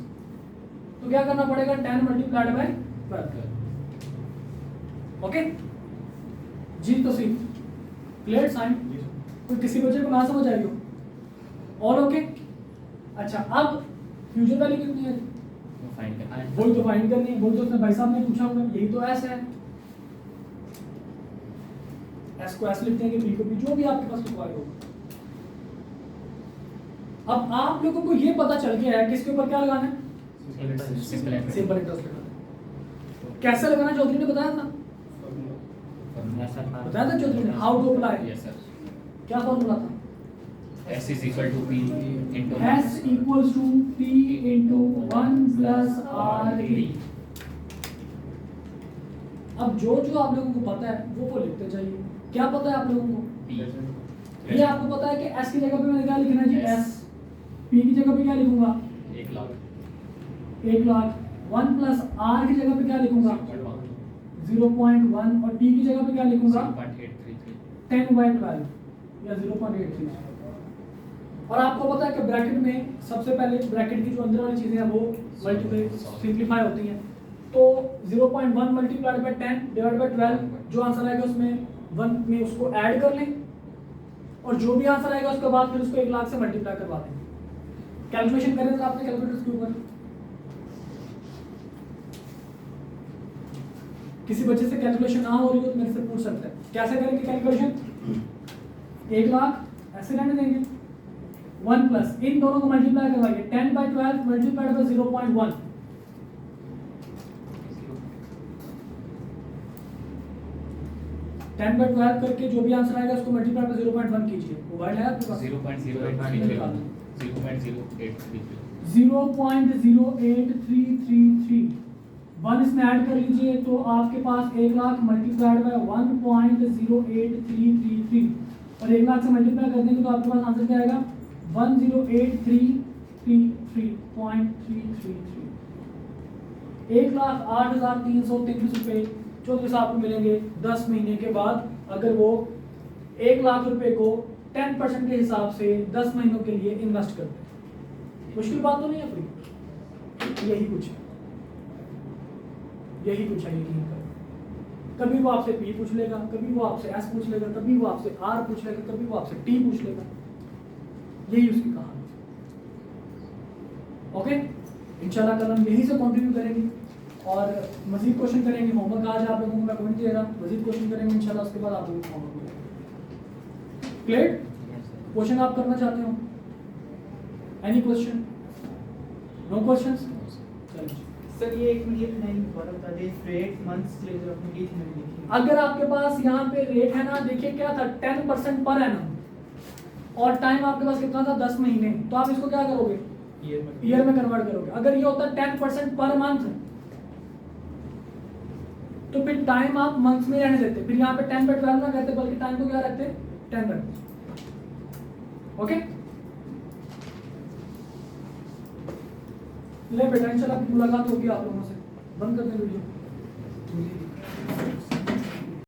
तो क्या करना पड़ेगा, 10 मल्टीप्लाइड बाय 12। ओके जी, तो सी क्लियर साइन, कोई किसी बच्चे को ना समझ आई हो, ऑल ओके। अच्छा, अब फ्यूचर वैल्यू कितनी है, वही तो फाइंड करनी है, वही तो उसने भाई साहब ने पूछा होगा, यही तो एस है। एस को एस लिखते हैं कि बी को बी, जो भी आपके पास रिक्वायर हो। अब आप लोगों को ये पता चल गया है किसके ऊपर क्या लगाना है, सिंपल इंटरेस्ट लगाना है। कैसे लगाना चौधरी ने बताया था, बताया था चौधरी ने, how to apply. Yes sir. क्या फॉर्मूला था, S is equal to P into S equals to P into 1 plus RD। अब जो जो आप लोगों को पता है वो लिखते जाइए। क्या पता है आप लोगों को, P। ये आपको पता है कि S की जगह पे मैंने क्या लिखना है जी, S। P की जगह पे क्या लिखूंगा, 1 लाख 1 लाख। 1 प्लस R की जगह पे क्या लिखूंगा, 0.1। और T की जगह पे क्या लिखूंगा, 0.833। 10/12 या 0.83। और आपको पता है कि ब्रैकेट में सबसे पहले ब्रैकेट की जो अंदर वाली चीजें हैं वो मल्टीप्लाई सिंपलीफाई होती हैं। तो 0.1 मल्टीप्लाइड बाय 10 डिवाइड बाय 12, जो आंसर आएगा उसमें 1 में उसको ऐड कर लें, और जो भी आंसर आएगा उसके बाद फिर उसको 1 लाख से मल्टीप्लाई करवा दें। कैलकुलेशन करें तो आपने कैलकुलेटर के ऊपर, किसी बच्चे से कैलकुलेशन ना हो रही हो तो मेरे से पूछ सकता है, कैसे करेंगे कैलकुलेशन। 1 लाख ऐसे रहने देंगे, 1 प्लस इन दोनों को मल्टीप्लाई करवाइए, 10/12 मल्टीप्लाइड बाय 0.1। 10/12 करके जो भी आंसर आएगा उसको मल्टीप्लाई बाय 0.1 कीजिए। मोबाइल है आपके पास, 0.08333। 1 इसमें ऐड कर लीजिए तो आपके पास 1 लाख मल्टीप्लाइड बाय 1.08333। और 1 लाख से मल्टीप्लाई कर देंगे तो आपके पास आंसर क्या आएगा, 10833.333। 1,08,333 रुपये चौधरी साहब को मिलेंगे 10 महीने के बाद, अगर वो 1 लाख रुपए को 10% के हिसाब से 10 महीनों के लिए इन्वेस्ट करते हैं। मुश्किल बात तो नहीं है कोई, यही कुछ है, यही कुछ है, यकीन करो। कभी वो आपसे P पूछ लेगा, कभी वो आपसे S पूछ लेगा, कभी वो आपसे R पूछ लेगा, कभी वो आपसे T पूछ लेगा, यही उसकी कहानी। ओके, इंशाल्लाह कल हम यही से कंटिन्यू करेंगे और मजीद क्वेश्चन करेंगे। होमवर्क आज आप लोगों को मैं कमेंट दिएगा, मजीद क्वेश्चन करेंगे इंशाल्लाह, उसके बाद आप लोगों को होमवर्क मिलेगा। क्लियर, क्वेश्चन आप करना चाहते हो, एनी क्वेश्चन, नो क्वेश्चंस, चलिए। सर ये एक मिनट नहीं बता बता दे, रेट मंथ्स के लिए जो आपने दी थी मैंने देखी। अगर आपके पास यहाँ पे रेट है ना, देखिए क्या था, 10% पर एनम, और टाइम आपके पास कितना था, 10 महीने। तो आप इसको क्या करोगे, ईयर में कन्वर्ट करोगे। अगर ये होता 10% पर मंथ तो फिर टाइम आप मंथ्स में रहने देते, फिर यहाँ पे 10/12 ना करते, बल्कि टाइम को क्या रखते, 10 रखते। ओके, ले बेटा, इंशाल्लाह मुलाकात होगी आप लोगों से। बंद कर दें वीडियो।